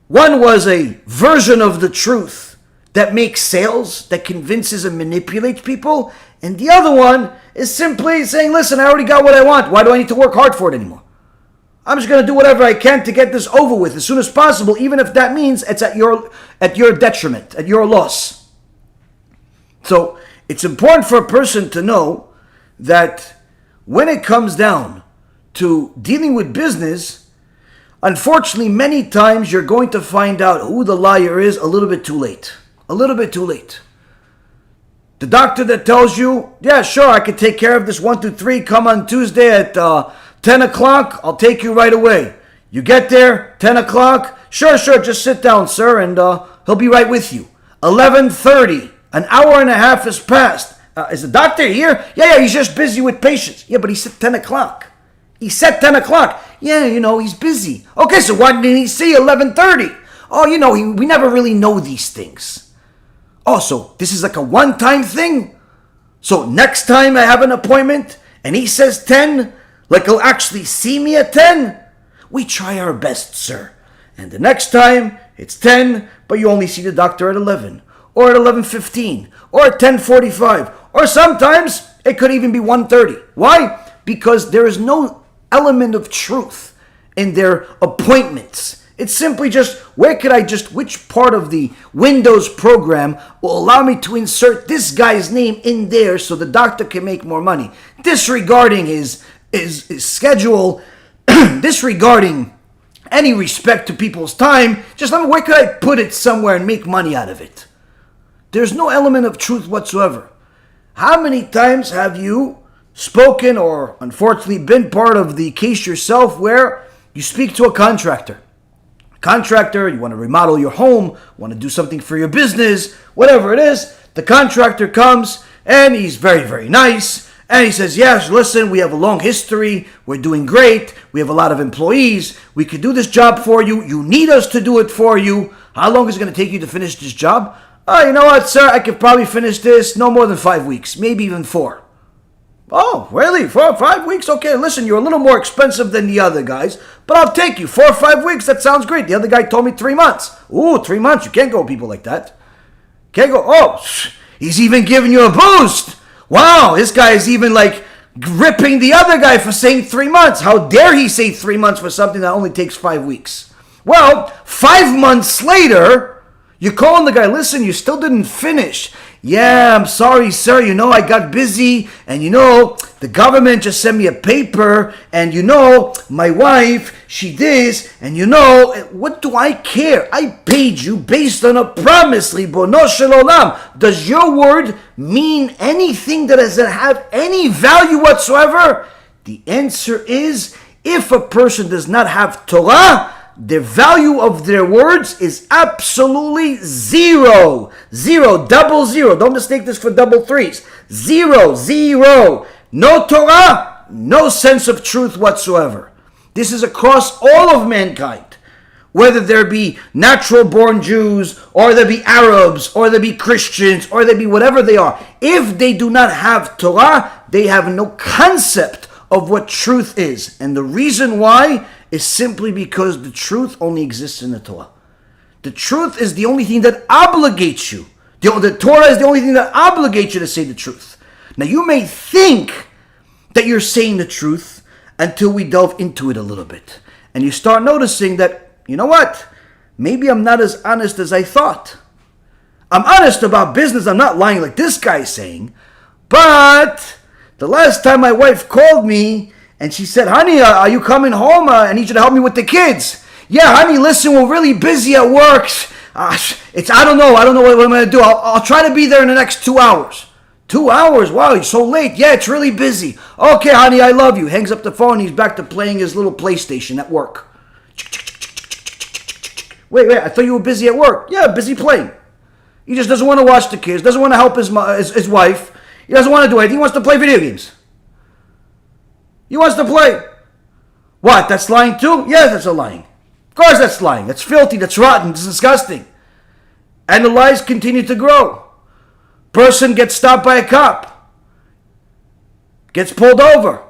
One was a version of the truth that makes sales, that convinces and manipulates people. And the other one is simply saying, listen, I already got what I want. Why do I need to work hard for it anymore? I'm just going to do whatever I can to get this over with as soon as possible, even if that means it's at your detriment, at your loss. So it's important for a person to know that when it comes down to dealing with business, unfortunately, many times you're going to find out who the liar is a little bit too late. A little bit too late. The doctor that tells you, yeah, sure, I can take care of this 1, 2, 3, come on Tuesday at 10 o'clock, I'll take you right away. You get there, 10 o'clock, sure, just sit down, sir, and he'll be right with you. 11:30, an hour and a half has passed. Is the doctor here? Yeah, he's just busy with patients. Yeah, but he said 10 o'clock. He said 10 o'clock. Yeah, he's busy. Okay, so why didn't he say 11:30? Oh, we never really know these things. Oh, so this is like a one-time thing? So next time I have an appointment and he says 10, like he'll actually see me at 10? We try our best, sir. And the next time it's 10, but you only see the doctor at 11, or at 11:15, or at 10:45, or sometimes it could even be 1:30. Why? Because there is no element of truth in their appointments. It's simply just, which part of the Windows program will allow me to insert this guy's name in there so the doctor can make more money, disregarding his schedule, disregarding any respect to people's time. Just where could I put it somewhere and make money out of it? There's no element of truth whatsoever. How many times have you spoken or unfortunately been part of the case yourself where you speak to a contractor? You want to remodel your home, want to do something for your business, whatever it is. The contractor comes and he's very, very nice. And he says, yes, listen, we have a long history. We're doing great. We have a lot of employees. We could do this job for you. You need us to do it for you. How long is it going to take you to finish this job? Oh, you know what, sir? I could probably finish this no more than 5 weeks, maybe even 4. Oh, really? 4 or 5 weeks? Okay, listen, you're a little more expensive than the other guys, but I'll take you. 4 or 5 weeks, that sounds great. The other guy told me 3 months. Ooh, 3 months. You can't go with people like that. Can't go. Oh, he's even giving you a boost. Wow, this guy is even ripping the other guy for saying 3 months. How dare he say 3 months for something that only takes 5 weeks? Well, 5 months later, you're calling the guy, listen, you still didn't finish. Yeah, I'm sorry, sir. I got busy. And the government just sent me a paper. And my wife, she this. And what do I care? I paid you based on a promise, Ribono shel olam. Does your word mean anything that doesn't have any value whatsoever? The answer is, if a person does not have Torah, the value of their words is absolutely zero. 0, 0. Don't mistake this for 3s. 0. No Torah, no sense of truth whatsoever. This is across all of mankind. Whether there be natural-born Jews, or there be Arabs, or there be Christians, or there be whatever they are. If they do not have Torah, they have no concept of what truth is. And the reason why is simply because the truth only exists in the Torah. The truth is the only thing that obligates you. The Torah is the only thing that obligates you to say the truth. Now you may think that you're saying the truth until we delve into it a little bit. And you start noticing that, you know what? Maybe I'm not as honest as I thought. I'm honest about business. I'm not lying like this guy's saying. But the last time my wife called me and she said, honey, are you coming home? I need you to help me with the kids. Yeah, honey, listen, we're really busy at work. I don't know what I'm going to do. I'll try to be there in the next 2 hours. 2 hours? Wow, you're so late. Yeah, it's really busy. Okay, honey, I love you. Hangs up the phone. He's back to playing his little PlayStation at work. Wait, I thought you were busy at work. Yeah, busy playing. He just doesn't want to watch the kids, doesn't want to help his wife. He doesn't want to do anything. He wants to play video games. He wants to play. What, that's lying too? Yeah, that's a lying. Of course that's lying. That's filthy, that's rotten, that's disgusting. And the lies continue to grow. Person gets stopped by a cop. Gets pulled over.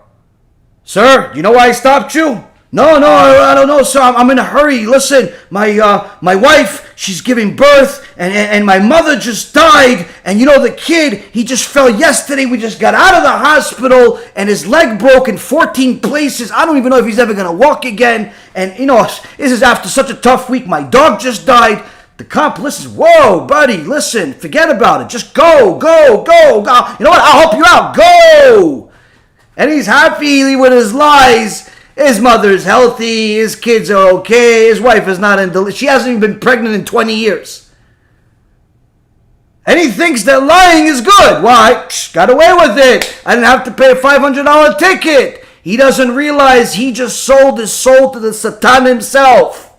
Sir, do you know why I stopped you? No, I don't know, sir. I'm in a hurry. Listen, my wife, she's giving birth, and my mother just died. And you know, the kid, he just fell yesterday. We just got out of the hospital, and his leg broke in 14 places. I don't even know if he's ever going to walk again. And, you know, this is after such a tough week. My dog just died. The cop listens. Whoa, buddy, listen, forget about it. Just go. You know what? I'll help you out. Go. And he's happy with his lies. His mother's healthy, his kids are okay, his wife is not she hasn't even been pregnant in 20 years. And he thinks that lying is good. Why? Got away with it. I didn't have to pay a $500 ticket. He doesn't realize he just sold his soul to the Satan himself.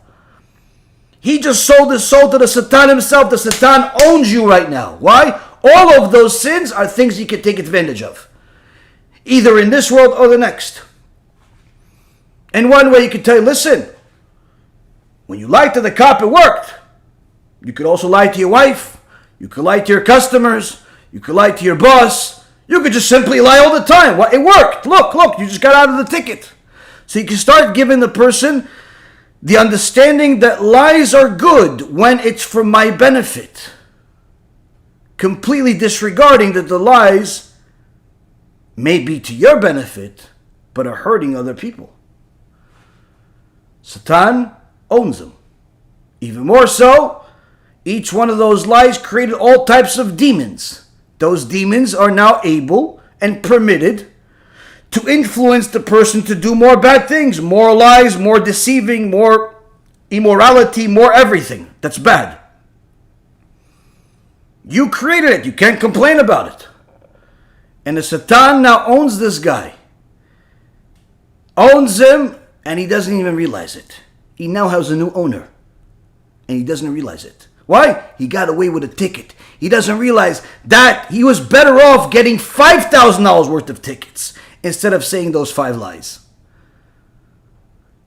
He just sold his soul to the Satan himself. The Satan owns you right now. Why? All of those sins are things you can take advantage of. Either in this world or the next. And one way you could tell you, listen, when you lied to the cop, it worked. You could also lie to your wife. You could lie to your customers. You could lie to your boss. You could just simply lie all the time. Well, it worked. Look, you just got out of the ticket. So you can start giving the person the understanding that lies are good when it's for my benefit. Completely disregarding that the lies may be to your benefit, but are hurting other people. Satan owns them. Even more so, each one of those lies created all types of demons. Those demons are now able and permitted to influence the person to do more bad things, more lies, more deceiving, more immorality, more everything that's bad. You created it. You can't complain about it. And the Satan now owns this guy. Owns him. And he doesn't even realize it. He now has a new owner. And he doesn't realize it. Why? He got away with a ticket. He doesn't realize that he was better off getting $5,000 worth of tickets instead of saying those 5 lies.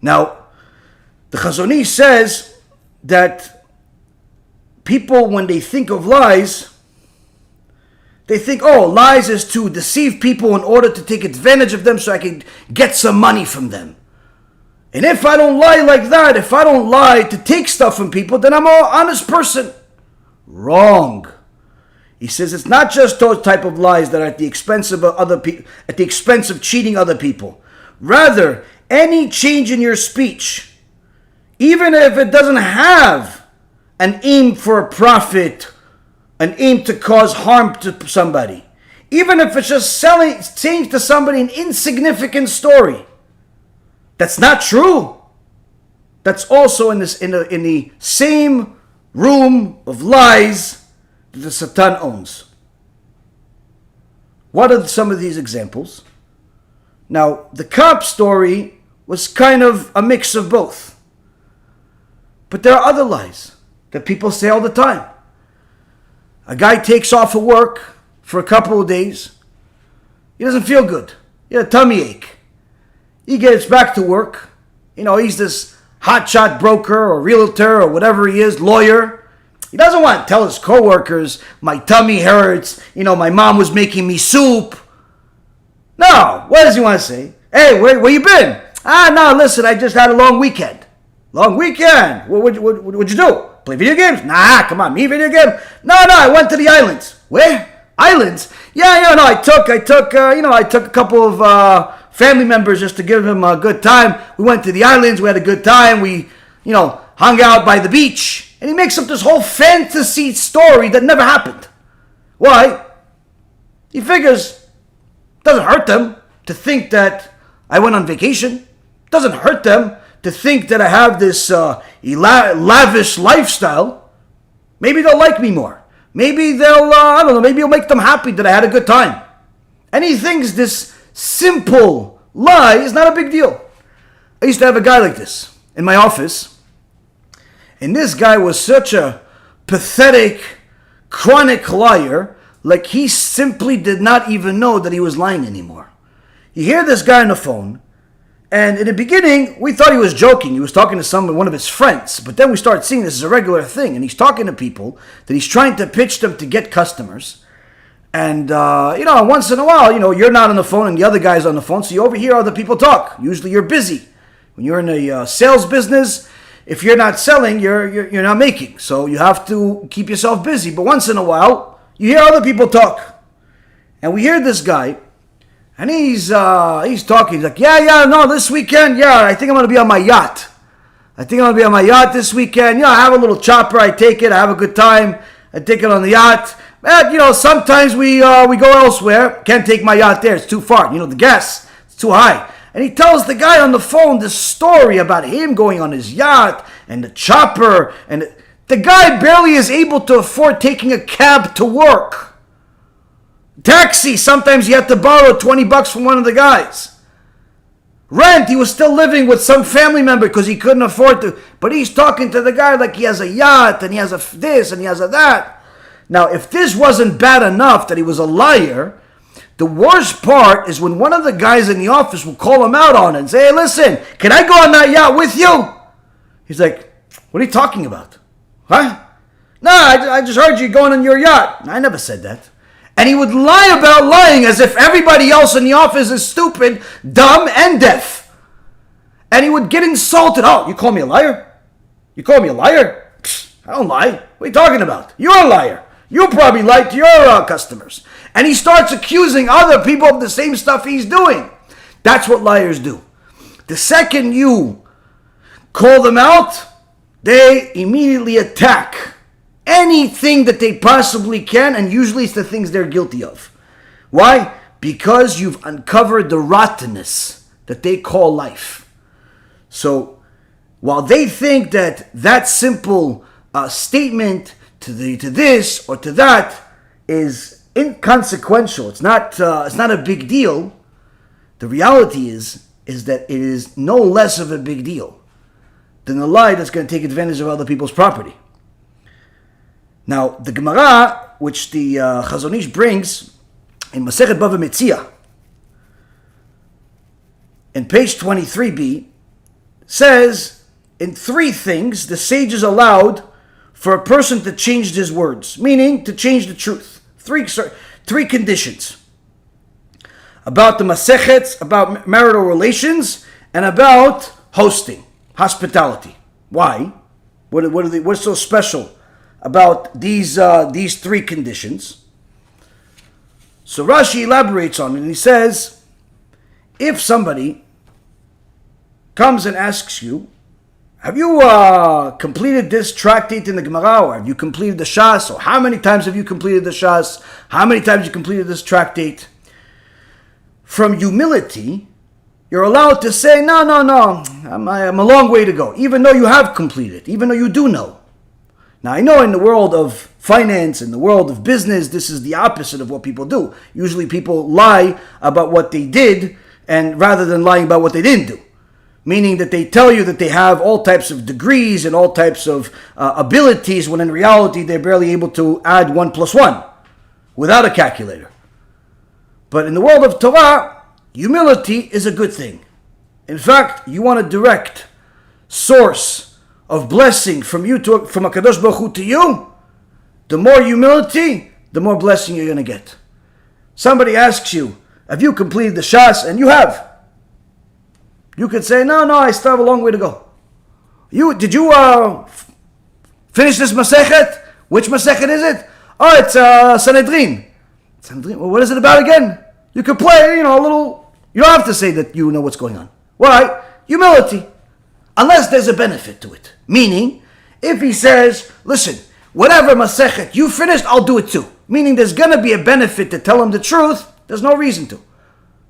Now, the Chazon Ish says that people, when they think of lies, they think, lies is to deceive people in order to take advantage of them so I can get some money from them. And if I don't lie like that, if I don't lie to take stuff from people, then I'm an honest person. Wrong. He says it's not just those type of lies that are at the expense of other people, at the expense of cheating other people. Rather, any change in your speech, even if it doesn't have an aim for a profit, an aim to cause harm to somebody, even if it's just saying to somebody an insignificant story, that's not true. That's also in the same room of lies that the Satan owns. What are some of these examples? Now, the cop story was kind of a mix of both. But there are other lies that people say all the time. A guy takes off of work for a couple of days. He doesn't feel good. He had a tummy ache. He gets back to work. He's this hotshot broker or realtor or whatever he is, lawyer. He doesn't want to tell his coworkers, my tummy hurts, my mom was making me soup. No, what does he want to say? Hey, where you been? No, listen, I just had a long weekend. Long weekend? What'd you do? Play video games? Nah, come on, me video game? No, I went to the islands. Where? Islands? Yeah, no, I took a couple of family members just to give them a good time. We went to the islands, we had a good time, we, hung out by the beach. And he makes up this whole fantasy story that never happened. Why? He figures it doesn't hurt them to think that I went on vacation. It doesn't hurt them to think that I have this lavish lifestyle. Maybe they'll like me more. Maybe they'll, maybe it'll make them happy that I had a good time. And he thinks this simple lie is not a big deal. I used to have a guy like this in my office. And this guy was such a pathetic, chronic liar, like he simply did not even know that he was lying anymore. You hear this guy on the phone, and in the beginning, we thought he was joking. He was talking to one of his friends. But then we started seeing this as a regular thing. And he's talking to people that he's trying to pitch them to get customers. And, once in a while, you're not on the phone and the other guy's on the phone. So you overhear other people talk. Usually you're busy. When you're in a sales business, if you're not selling, you're not making. So you have to keep yourself busy. But once in a while, you hear other people talk. And we hear this guy. And he's talking. He's like, no, this weekend, I think I'm going to be on my yacht. This weekend. I have a little chopper. I take it. I have a good time. I take it on the yacht. And, sometimes we go elsewhere. Can't take my yacht there. It's too far. The gas, it's too high. And he tells the guy on the phone this story about him going on his yacht and the chopper. And the guy barely is able to afford taking a cab to work. Taxi, sometimes you have to borrow $20 from one of the guys. Rent, he was still living with some family member because he couldn't afford to. But he's talking to the guy like he has a yacht and he has a this and he has a that. Now, if this wasn't bad enough that he was a liar, the worst part is when one of the guys in the office will call him out on it and say, hey, listen, can I go on that yacht with you? He's like, what are you talking about? Huh? No, I just heard you going on your yacht. I never said that. And he would lie about lying as if everybody else in the office is stupid, dumb, and deaf. And he would get insulted. Oh, you call me a liar? You call me a liar? Psst, I don't lie. What are you talking about? You're a liar. You probably lied to your customers. And he starts accusing other people of the same stuff he's doing. That's what liars do. The second you call them out, they immediately attack anything that they possibly can, and usually it's the things they're guilty of. Why? Because you've uncovered the rottenness that they call life. So, while they think that simple statement to this or to that is inconsequential, it's not a big deal, the reality is that it is no less of a big deal than a lie that's going to take advantage of other people's property. Now, the Gemara, which the Chazon Ish brings in Masechet Bava Metzia, in page 23b, says, in three things, the sages allowed for a person to change his words, meaning to change the truth. Three conditions. About the Masechets, about marital relations, and about hosting, hospitality. Why? What's so special about these three conditions? So Rashi elaborates on it, and he says, if somebody comes and asks you, have you completed this tractate in the Gemara, or have you completed the Shas, or how many times have you completed the Shas, how many times you completed this tractate? From humility, you're allowed to say, no, I'm a long way to go, even though you have completed, even though you do know. Now, I know in the world of finance, in the world of business, this is the opposite of what people do. Usually people lie about what they did, and rather than lying about what they didn't do. Meaning that they tell you that they have all types of degrees and all types of abilities, when in reality they're barely able to add 1 + 1 without a calculator. But in the world of Torah, humility is a good thing. In fact, you want a direct source of blessing from a Kadosh Baruch Hu to you. The more humility, the more blessing you're going to get. Somebody asks you, have you completed the Shas? And you have. You could say, no, I still have a long way to go. Did you finish this Masechet? Which Masechet is it? Oh, it's Sanhedrin. Well, what is it about again? You could play, a little. You don't have to say that you know what's going on. Why? Humility. Unless there's a benefit to it. Meaning, if he says, listen, whatever Masechet you finished, I'll do it too. Meaning there's going to be a benefit to tell him the truth. There's no reason to.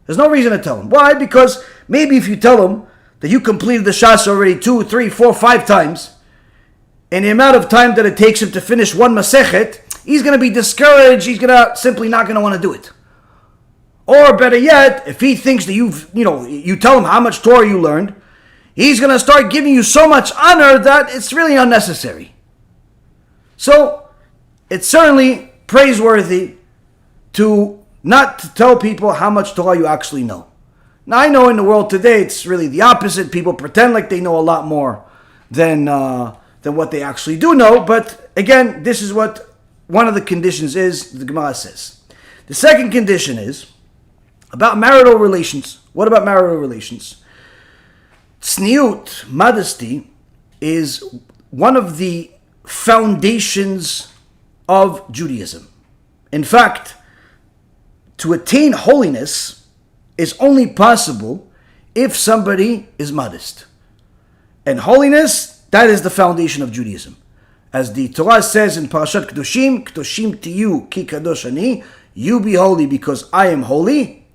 There's no reason to tell him. Why? Because maybe if you tell him that you completed the Shas already 2, 3, 4, 5 times, and the amount of time that it takes him to finish one Masechet, he's going to be discouraged. He's simply not going to want to do it. Or better yet, if he thinks that you tell him how much Torah you learned, he's going to start giving you so much honor that it's really unnecessary. So, it's certainly praiseworthy to not tell people how much Torah you actually know. Now, I know in the world today, it's really the opposite. People pretend like they know a lot more than what they actually do know. But again, this is what one of the conditions is, the Gemara says. The second condition is about marital relations. What about marital relations? Tzniut, modesty, is one of the foundations of Judaism. In fact, to attain holiness is only possible if somebody is modest. And holiness, that is the foundation of Judaism. As the Torah says in Parashat Kedoshim, Kedoshim tiyu ki kadosh ani, you be holy because I am holy.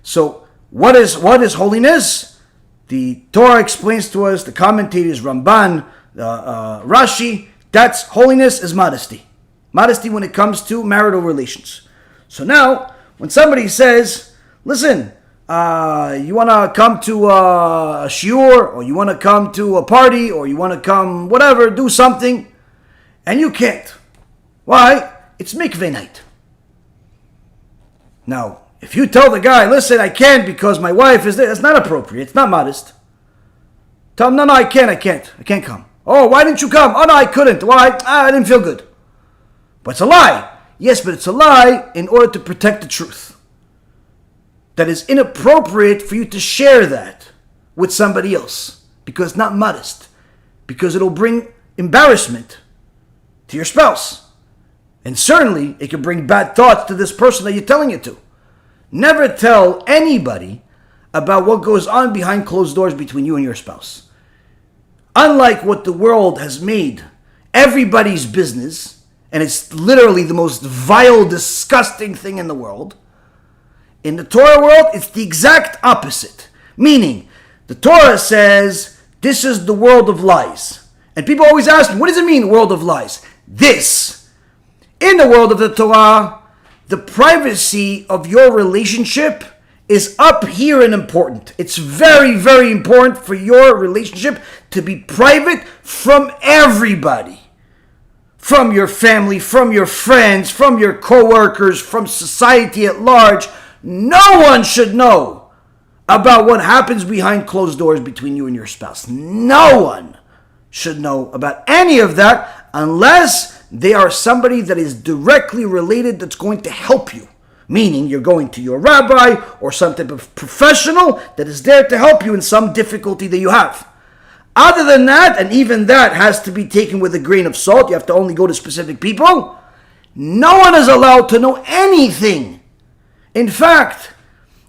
So, what is holiness? The Torah explains to us, the commentators, Ramban, Rashi, that's holiness is modesty. Modesty when it comes to marital relations. So now, when somebody says, listen, you want to come to a shiur, or you want to come to a party, or you want to come, whatever, do something, and you can't. Why? It's mikveh night. Now, if you tell the guy, listen, I can't because my wife is there, that's not appropriate. It's not modest. Tell him, no, I can't come. Oh, why didn't you come? Oh, no, I couldn't. Why? I didn't feel good. But it's a lie. Yes, but it's a lie in order to protect the truth. That is inappropriate for you to share that with somebody else because it's not modest. Because it'll bring embarrassment to your spouse. And certainly, it can bring bad thoughts to this person that you're telling it to. Never tell anybody about what goes on behind closed doors between you and your spouse. Unlike what the world has made everybody's business, and it's literally the most vile, disgusting thing in the world, in the Torah world, it's the exact opposite. Meaning, the Torah says, this is the world of lies. And people always ask me, what does it mean, world of lies? In the world of the Torah, the privacy of your relationship is up here and important. It's very, very important for your relationship to be private from everybody. From your family, from your friends, from your co-workers, from society at large. No one should know about what happens behind closed doors between you and your spouse. No one should know about any of that unless they are somebody that is directly related that's going to help you. Meaning you're going to your rabbi or some type of professional that is there to help you in some difficulty that you have. Other than that, and even that has to be taken with a grain of salt, you have to only go to specific people, no one is allowed to know anything. In fact,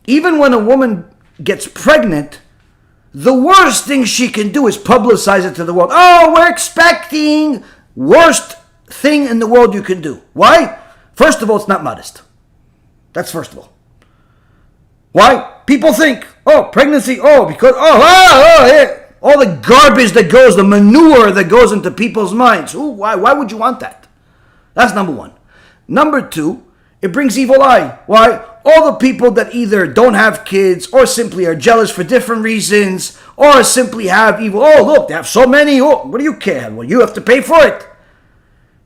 even when a woman gets pregnant, the worst thing she can do is publicize it to the world. Oh, we're expecting. Worst thing in the world you can do. Why? First of all, it's not modest. That's first of all. Why? People think, pregnancy, because, yeah. All the garbage that goes, the manure that goes into people's minds. Why would you want that? That's number one. Number two, it brings evil eye. Why? All the people that either don't have kids or simply are jealous for different reasons or simply have evil. Look, they have so many. What do you care? Well, you have to pay for it.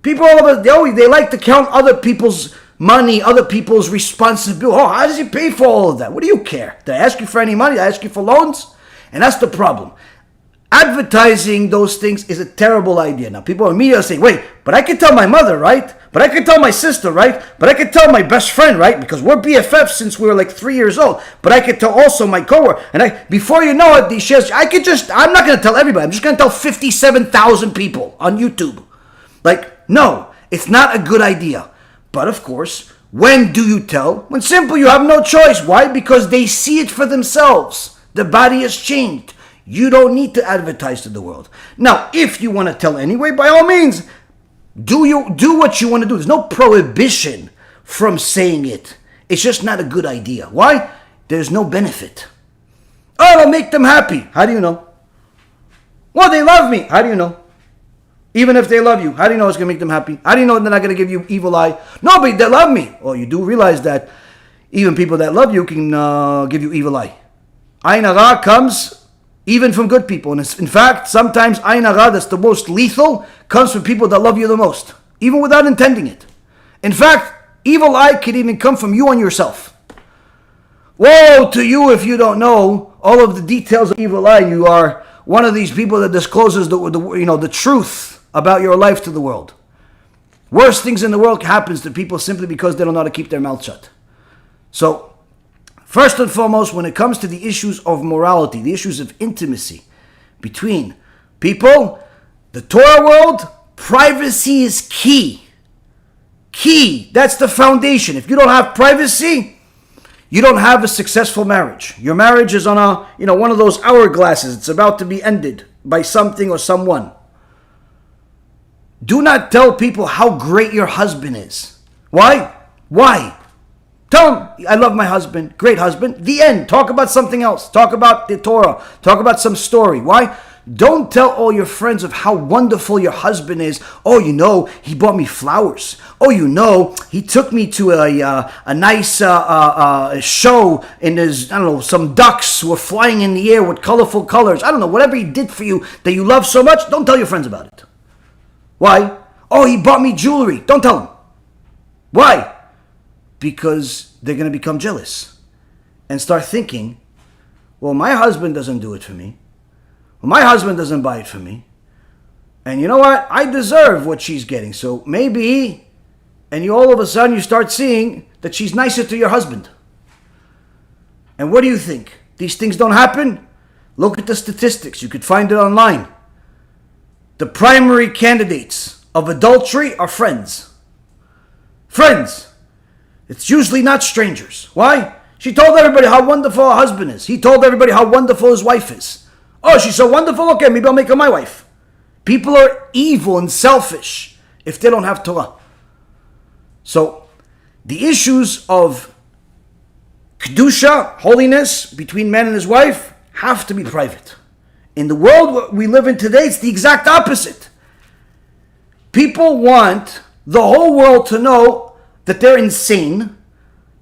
People all over, they like to count other people's money, other people's responsibility. Oh, how does he pay for all of that? What do you care? Did I ask you for any money? Did I ask you for loans? And that's the problem. Advertising those things is a terrible idea. Now, people in media say, wait, but I can tell my mother, right? But I can tell my sister, right? But I can tell my best friend, right? Because we're BFFs since we were like 3 years old. But I can tell also my coworker. And before you know it, these shares, I'm not going to tell everybody. I'm just going to tell 57,000 people on YouTube. Like, no, it's not a good idea. But of course, when do you tell? When simple, you have no choice. Why? Because they see it for themselves. The body has changed. You don't need to advertise to the world. Now, if you want to tell anyway, by all means, do what you want to do. There's no prohibition from saying it. It's just not a good idea. Why? There's no benefit. Oh, it'll make them happy. How do you know? Well, they love me. How do you know? Even if they love you, how do you know it's going to make them happy? How do you know they're not going to give you evil eye? No, but they love me. Well, you do realize that even people that love you can give you evil eye. Ayin hara comes even from good people. And in fact, sometimes ayin hara, that's the most lethal, comes from people that love you the most, even without intending it. In fact, evil eye could even come from you and yourself. Woe to you if you don't know all of the details of evil eye. You are one of these people that discloses the truth about your life to the world. Worst things in the world happens to people simply because they don't know how to keep their mouth shut. So, first and foremost, when it comes to the issues of morality, the issues of intimacy between people, the Torah world, privacy is key. Key. That's the foundation. If you don't have privacy, you don't have a successful marriage. Your marriage is on one of those hourglasses. It's about to be ended by something or someone. Do not tell people how great your husband is. Why? Why? Tell them, I love my husband, great husband. The end. Talk about something else. Talk about the Torah. Talk about some story. Why? Don't tell all your friends of how wonderful your husband is. Oh, he bought me flowers. Oh, he took me to a nice show in his, some ducks were flying in the air with colorful colors. I don't know, whatever he did for you that you love so much, don't tell your friends about it. Why? Oh, he bought me jewelry. Don't tell them. Why? Because they're going to become jealous and start thinking, well, my husband doesn't do it for me. Well, my husband doesn't buy it for me. And you know what? I deserve what she's getting. So maybe, and all of a sudden you start seeing that she's nicer to your husband. And what do you think? These things don't happen? Look at the statistics. You could find it online. The primary candidates of adultery are friends. Friends. It's usually not strangers. Why? She told everybody how wonderful her husband is. He told everybody how wonderful his wife is. Oh, she's so wonderful? Okay, maybe I'll make her my wife. People are evil and selfish if they don't have Torah. So, the issues of Kedusha, holiness, between man and his wife, have to be private. In the world we live in today, it's the exact opposite. People want the whole world to know that they're insane,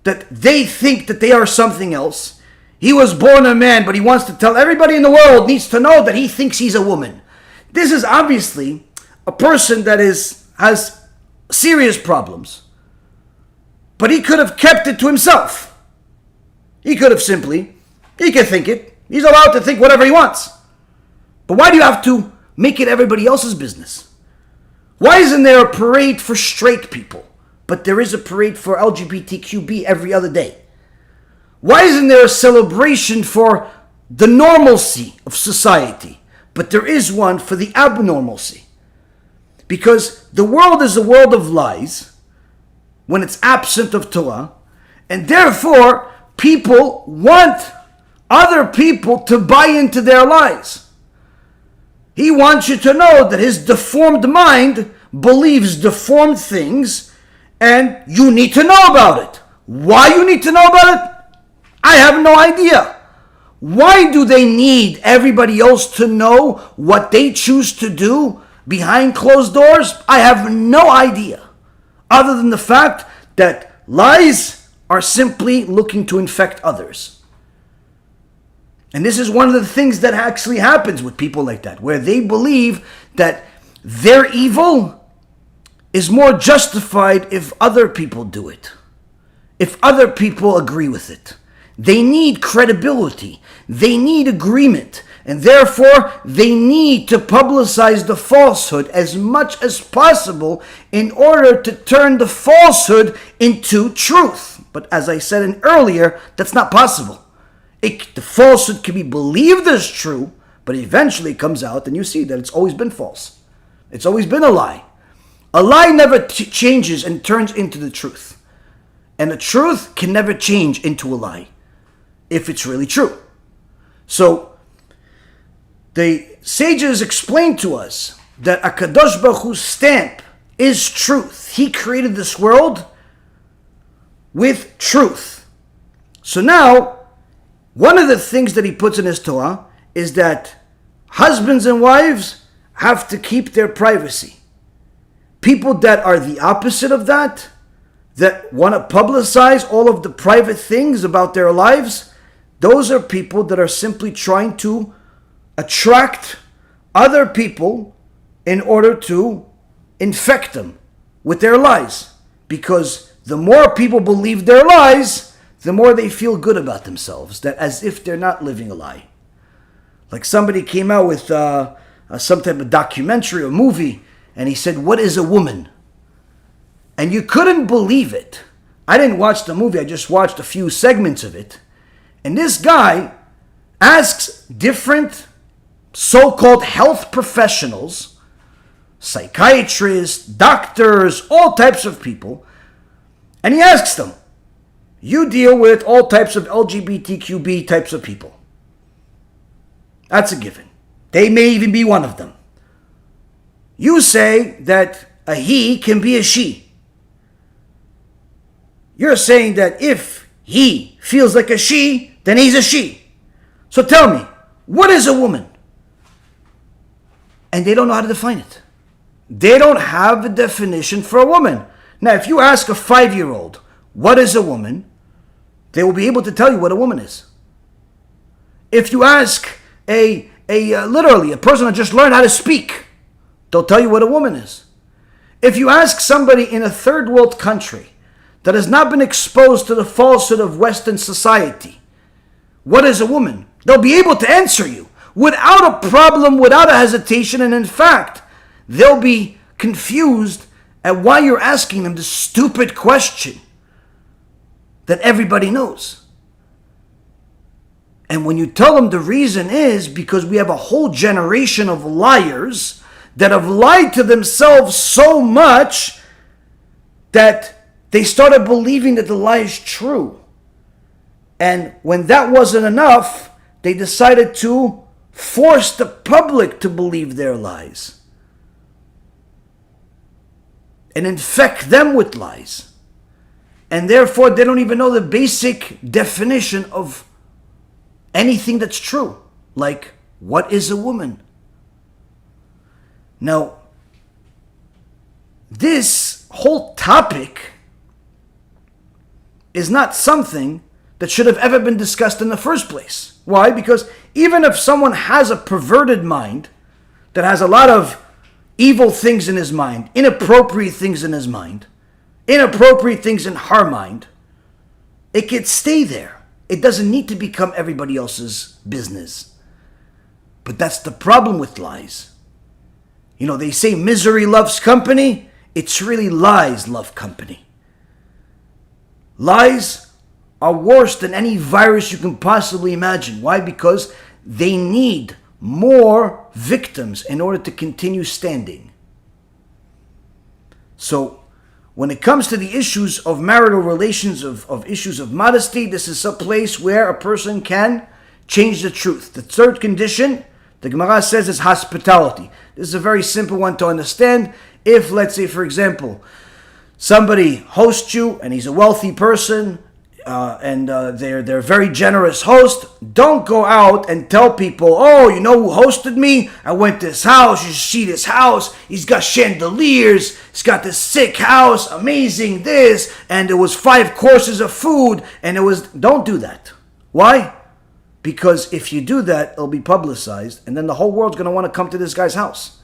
that they think that they are something else. He was born a man, but he wants to tell everybody in the world needs to know that he thinks he's a woman. This is obviously a person that has serious problems. But he could have kept it to himself. He could think it. He's allowed to think whatever he wants. But why do you have to make it everybody else's business? Why isn't there a parade for straight people, but there is a parade for LGBTQB every other day? Why isn't there a celebration for the normalcy of society, but there is one for the abnormalcy? Because the world is a world of lies when it's absent of Torah, and therefore people want other people to buy into their lies. He wants you to know that his deformed mind believes deformed things, and you need to know about it. Why you need to know about it? I have no idea. Why do they need everybody else to know what they choose to do behind closed doors? I have no idea. Other than the fact that lies are simply looking to infect others. And this is one of the things that actually happens with people like that, where they believe that their evil is more justified if other people do it, if other people agree with it. They need credibility. They need agreement. And therefore, they need to publicize the falsehood as much as possible in order to turn the falsehood into truth. But as I said earlier, that's not possible. The falsehood can be believed as true, but eventually it comes out and you see that it's always been false. It's always been a lie. A lie never changes and turns into the truth. And the truth can never change into a lie if it's really true. So, the sages explain to us that HaKadosh Baruch Hu's stamp is truth. He created this world with truth. So now, one of the things that he puts in his Torah is that husbands and wives have to keep their privacy. People that are the opposite of that want to publicize all of the private things about their lives, those are people that are simply trying to attract other people in order to infect them with their lies. Because the more people believe their lies, the more they feel good about themselves, that as if they're not living a lie. Like somebody came out with some type of documentary or movie, and he said, "What is a woman?" And you couldn't believe it. I didn't watch the movie, I just watched a few segments of it. And this guy asks different so-called health professionals, psychiatrists, doctors, all types of people, and he asks them, you deal with all types of LGBTQB types of people. That's a given. They may even be one of them. You say that a he can be a she. You're saying that if he feels like a she, then he's a she. So tell me, what is a woman? And they don't know how to define it. They don't have a definition for a woman. Now, if you ask a 5-year-old, what is a woman? They will be able to tell you what a woman is. If you ask literally a person that just learned how to speak, they'll tell you what a woman is. If you ask somebody in a third world country that has not been exposed to the falsehood of Western society, what is a woman? They'll be able to answer you without a problem, without a hesitation, and in fact, they'll be confused at why you're asking them this stupid question that everybody knows. And when you tell them the reason is because we have a whole generation of liars that have lied to themselves so much that they started believing that the lie is true. And when that wasn't enough, they decided to force the public to believe their lies and infect them with lies. And therefore, they don't even know the basic definition of anything that's true. Like, what is a woman? Now, this whole topic is not something that should have ever been discussed in the first place. Why? Because even if someone has a perverted mind that has a lot of evil things in his mind, inappropriate things in his mind, inappropriate things in her mind, it can stay there. It doesn't need to become everybody else's business. But that's the problem with lies. You know, they say misery loves company. It's really lies love company. Lies are worse than any virus you can possibly imagine. Why? Because they need more victims in order to continue standing. So, when it comes to the issues of marital relations, of issues of modesty, this is a place where a person can change the truth. The third condition, the Gemara says, is hospitality. This is a very simple one to understand. If, let's say, for example, somebody hosts you and he's a wealthy person, and they're a very generous host, don't go out and tell people, oh, you know who hosted me? I went to his house. You should see this house. He's got chandeliers. He's got this sick house. Amazing this. And there was 5 courses of food. And don't do that. Why? Because if you do that, it'll be publicized. And then the whole world's going to want to come to this guy's house.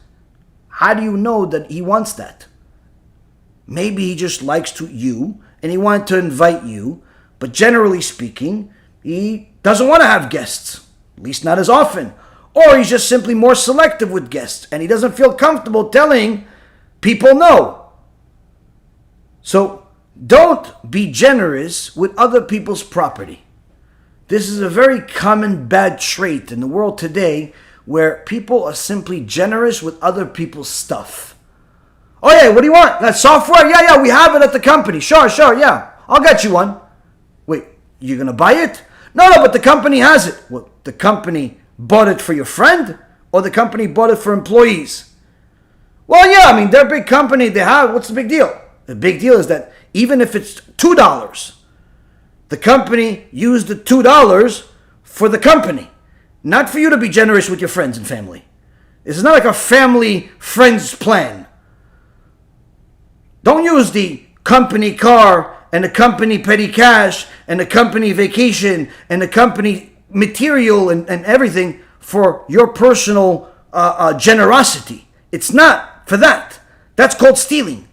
How do you know that he wants that? Maybe he just likes you and he wanted to invite you, but generally speaking, he doesn't want to have guests, at least not as often. Or he's just simply more selective with guests and he doesn't feel comfortable telling people no. So don't be generous with other people's property. This is a very common bad trait in the world today where people are simply generous with other people's stuff. Oh yeah, what do you want? That software? Yeah, we have it at the company. Sure, yeah. I'll get you one. Wait, you're going to buy it? No, but the company has it. Well, the company bought it for your friend or the company bought it for employees? Well, yeah, I mean, they're a big company. They have, what's the big deal? The big deal is that even if it's $2, the company used the $2 for the company, not for you to be generous with your friends and family. This is not like a family friends plan. Don't use the company car and the company petty cash and the company vacation and the company material and everything for your personal generosity. It's not for that. That's called stealing.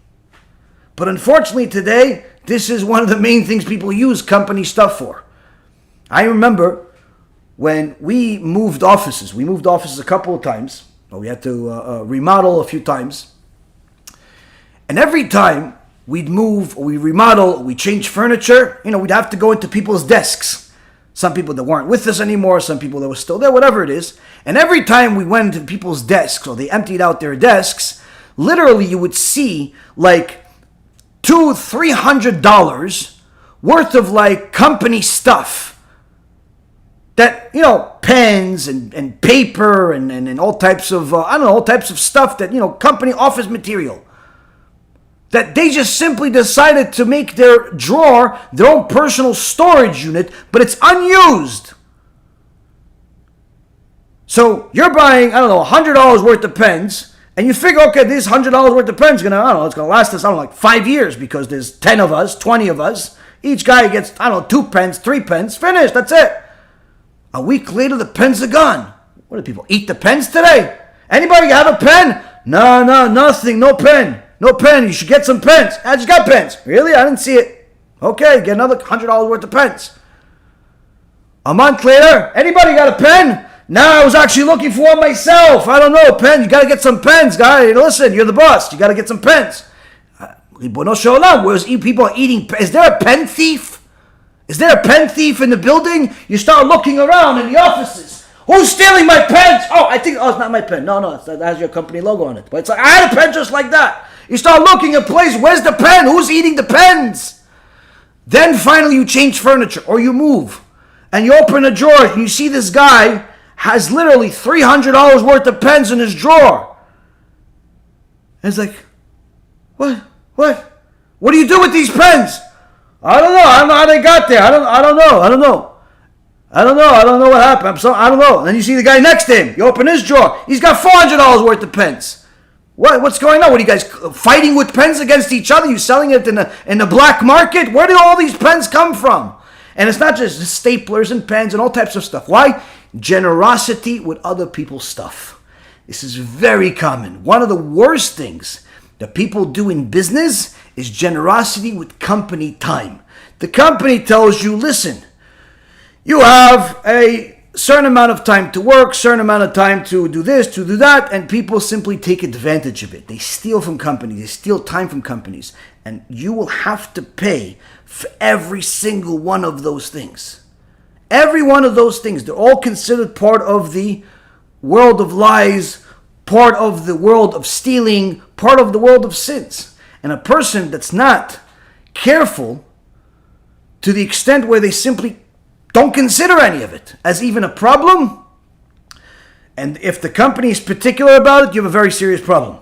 But unfortunately today, this is one of the main things people use company stuff for. I remember when we moved offices. We moved offices a couple of times. We had to remodel a few times. And every time we'd move, or we remodel, or we change furniture, we'd have to go into people's desks. Some people that weren't with us anymore, some people that were still there, whatever it is. And every time we went into people's desks, or they emptied out their desks, literally you would see like $200-300 worth of like company stuff. That, pens and paper and all types of, all types of stuff that, company office material. That they just simply decided to make their drawer their own personal storage unit, but it's unused. So you're buying, $100 worth of pens, and you figure, okay, this $100 worth of pens is it's gonna last us, like 5 years because there's 10 of us, 20 of us. Each guy gets, 2 pens, 3 pens, finished, that's it. A week later, the pens are gone. What do people eat the pens today? Anybody have a pen? No, nothing, no pen. No pen, you should get some pens. I just got pens. Really? I didn't see it. Okay, get another $100 worth of pens. A month later, anybody got a pen? No, I was actually looking for one myself. I don't know, pen. You got to get some pens, guy. Listen, you're the boss. You got to get some pens. Ribono Shalom, whereas people are eating. Is there a pen thief? Is there a pen thief in the building? You start looking around in the offices. Who's stealing my pens? It's not my pen. No, that has your company logo on it. But it's like, I had a pen just like that. You start looking at place, where's the pen? Who's eating the pens? Then finally you change furniture or you move. And you open a drawer and you see this guy has literally $300 worth of pens in his drawer. And it's like, what? What do you do with these pens? I don't know. I don't know how they got there. I don't know. I don't know what happened. I don't know. And then you see the guy next to him. You open his drawer. He's got $400 worth of pens. What's going on? What are you guys fighting with pens against each other? You selling it in the black market? Where do all these pens come from? And it's not just staplers and pens and all types of stuff. Why? Generosity with other people's stuff. This is very common. One of the worst things that people do in business is generosity with company time. The company tells you, listen, you have a certain amount of time to work, certain amount of time to do this, to do that, and people simply take advantage of it. They steal from companies, they steal time from companies, and you will have to pay for every single one of those things. Every one of those things, they're all considered part of the world of lies, part of the world of stealing, part of the world of sins. And a person that's not careful to the extent where they simply don't consider any of it as even a problem, and if the company is particular about it, you have a very serious problem.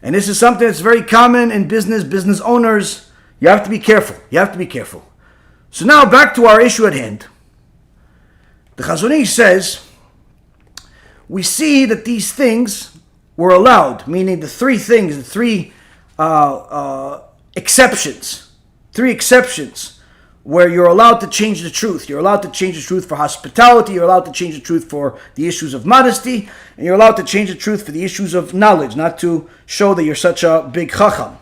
And this is something that's very common in business owners. You have to be careful. So now back to our issue at hand. The Chazon Ish says, we see that these things were allowed, meaning the three things, the three exceptions, where you're allowed to change the truth. You're allowed to change the truth for hospitality, you're allowed to change the truth for the issues of modesty, and you're allowed to change the truth for the issues of knowledge, not to show that you're such a big chacham.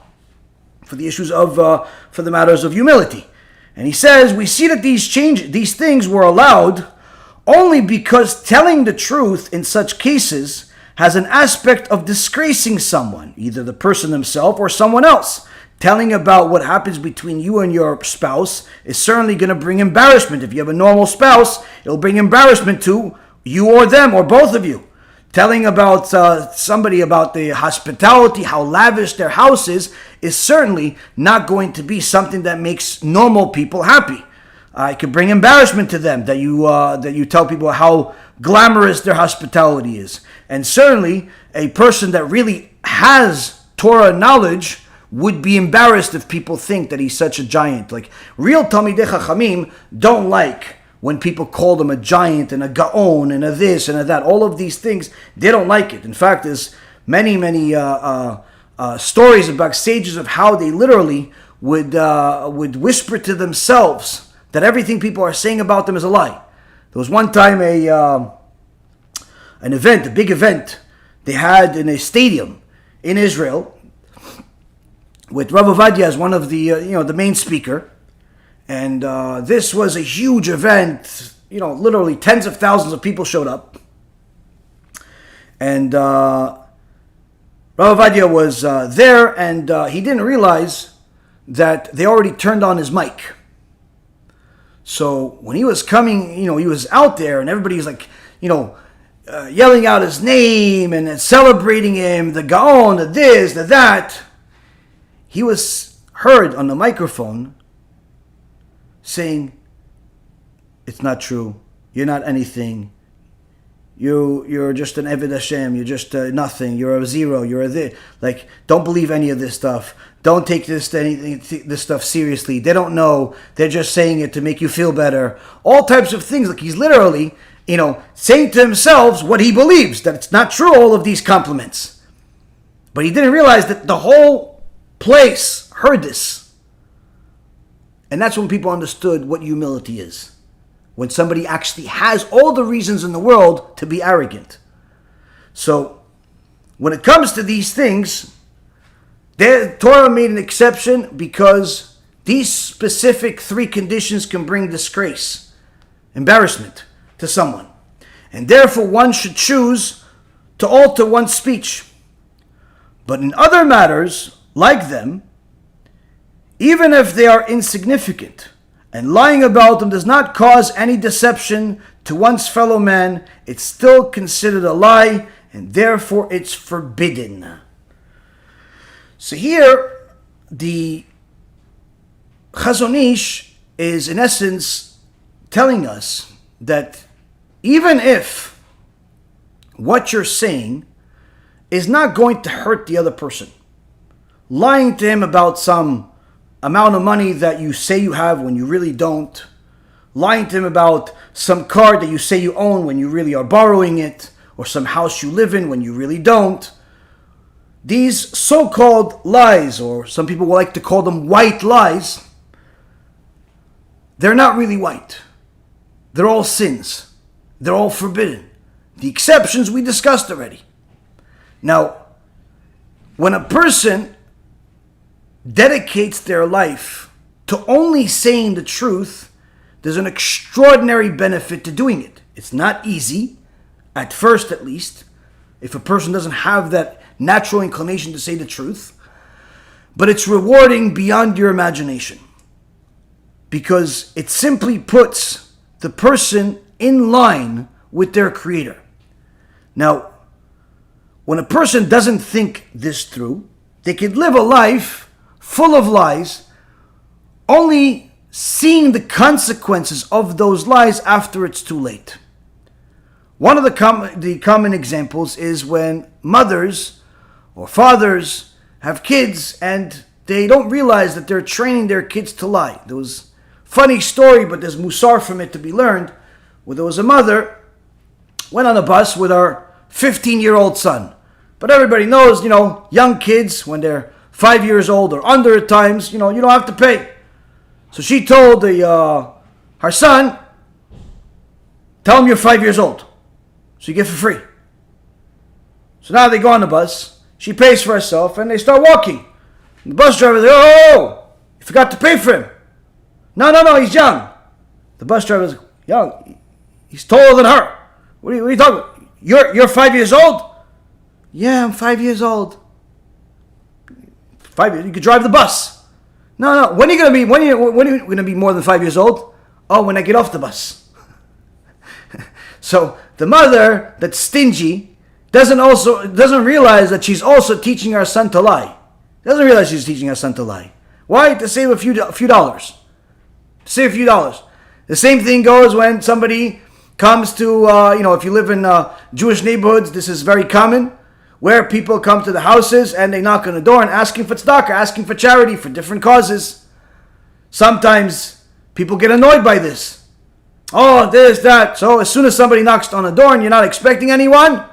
for the issues of, for the matters of humility. And he says, we see that these things were allowed only because telling the truth in such cases has an aspect of disgracing someone, either the person himself or someone else. Telling about what happens between you and your spouse is certainly going to bring embarrassment. If you have a normal spouse, it'll bring embarrassment to you or them or both of you. Telling about somebody about the hospitality, how lavish their house is certainly not going to be something that makes normal people happy. It could bring embarrassment to them that you tell people how glamorous their hospitality is. And certainly a person that really has Torah knowledge would be embarrassed if people think that he's such a giant. Like, real Talmidei Chachamim don't like when people call them a giant and a Gaon and a this and a that. All of these things, they don't like it. In fact, there's many stories about sages of how they literally would whisper to themselves that everything people are saying about them is a lie. There was one time a big event they had in a stadium in Israel with Rabbi Ovadia as one of the the main speaker, and this was a huge event. Literally tens of thousands of people showed up, and Rabbi Ovadia was there, and he didn't realize that they already turned on his mic. So when he was coming, he was out there, and everybody's like, yelling out his name and celebrating him, the Gaon, the this, the that. He was heard on the microphone saying, "It's not true. You're not anything. You're just an Eved Hashem. You're just nothing. You're a zero. You're a this. Like, don't believe any of this stuff. Don't take this stuff seriously. They don't know. They're just saying it to make you feel better." All types of things. Like, he's literally, saying to himself what he believes, that it's not true, all of these compliments. But he didn't realize that the whole place heard this. And that's when people understood what humility is. When somebody actually has all the reasons in the world to be arrogant. So, when it comes to these things, the Torah made an exception because these specific 3 conditions can bring disgrace, embarrassment to someone. And therefore one should choose to alter one's speech. But in other matters, like them, even if they are insignificant, and lying about them does not cause any deception to one's fellow man, it's still considered a lie, and therefore it's forbidden. So here, the Chazon Ish is in essence telling us that even if what you're saying is not going to hurt the other person, lying to him about some amount of money that you say you have when you really don't, lying to him about some car that you say you own when you really are borrowing it, or some house you live in when you really don't, these so-called lies, or some people will like to call them white lies, they're not really white. They're all sins. They're all forbidden. The exceptions we discussed already. Now, when a person dedicates their life to only saying the truth, there's an extraordinary benefit to doing it. It's not easy, at first at least, if a person doesn't have that natural inclination to say the truth, but it's rewarding beyond your imagination, because it simply puts the person in line with their Creator. Now, when a person doesn't think this through, they could live a life full of lies, only seeing the consequences of those lies after it's too late. One of the common examples is when mothers or fathers have kids and they don't realize that they're training their kids to lie. There was a funny story, but there's Mussar from it to be learned, where there was a mother went on a bus with her 15-year-old son. But everybody knows, young kids, when they're 5 years old or under at times, you don't have to pay. So she told her son, tell him you're 5 years old, so you get for free. So now they go on the bus, she pays for herself, and they start walking. The bus driver says, oh, you forgot to pay for him. No, he's young. The bus driver is young. He's taller than her. What are you talking about? You're 5 years old? Yeah, I'm 5 years old. 5 years? You could drive the bus. No. When are you gonna be more than 5 years old? Oh, when I get off the bus. So the mother that's stingy doesn't realize that she's also teaching her son to lie. Doesn't realize she's teaching her son to lie. Why? To save a few dollars. To save a few dollars. The same thing goes when somebody comes to, if you live in Jewish neighborhoods, this is very common, where people come to the houses and they knock on the door and asking for tzedakah, asking for charity for different causes. Sometimes people get annoyed by this. Oh, this, that. So as soon as somebody knocks on the door and you're not expecting anyone,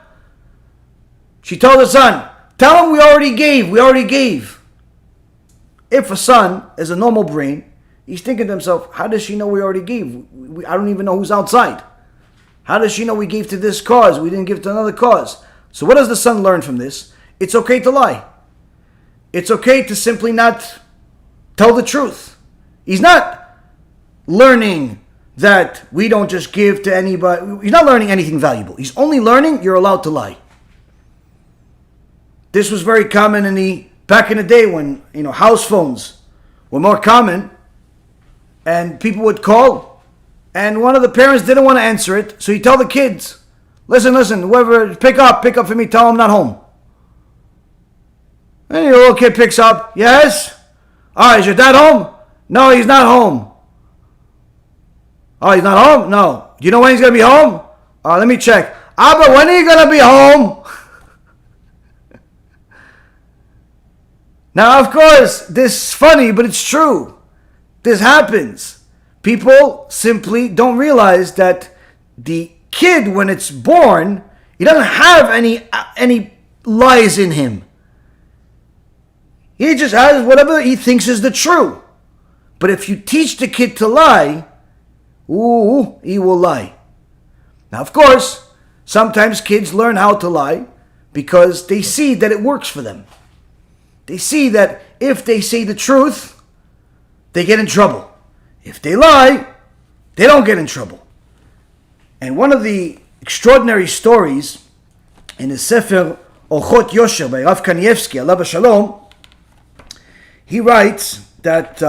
she told her son, tell him we already gave. If a son is a normal brain, he's thinking to himself, how does she know we already gave? I don't even know who's outside. How does she know we gave to this cause? We didn't give to another cause. So what does the son learn from this? It's okay to lie. It's okay to simply not tell the truth. He's not learning that we don't just give to anybody. He's not learning anything valuable. He's only learning you're allowed to lie. This was very common back in the day when, house phones were more common and people would call and one of the parents didn't want to answer it. So you tell the kids, listen, whoever, pick up for me, tell him I'm not home. And your little kid picks up, yes? All right, is your dad home? No, he's not home. Oh, he's not home? No. Do you know when he's going to be home? Let me check. Abba, when are you going to be home? Now, of course, this is funny, but it's true. This happens. People simply don't realize that the kid, when it's born, he doesn't have any lies in him. He just has whatever he thinks is the truth. But if you teach the kid to lie, he will lie. Now, of course, sometimes kids learn how to lie because they see that it works for them. They see that if they say the truth, they get in trouble. If they lie, they don't get in trouble. And one of the extraordinary stories in the Sefer Orchos Yosher by Rav Kanievsky, Alav Shalom, he writes that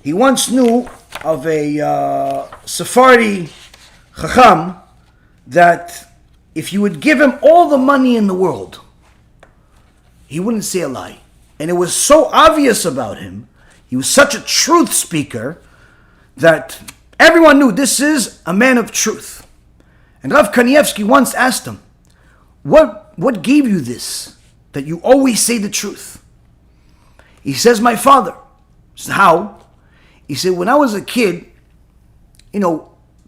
he once knew of a Sephardi Chacham that if you would give him all the money in the world, he wouldn't say a lie. And it was so obvious about him, he was such a truth speaker, that everyone knew this is a man of truth. And Rav Kanievsky once asked him, what gave you this, that you always say the truth? He says, my father. I said, how? He said, when I was a kid,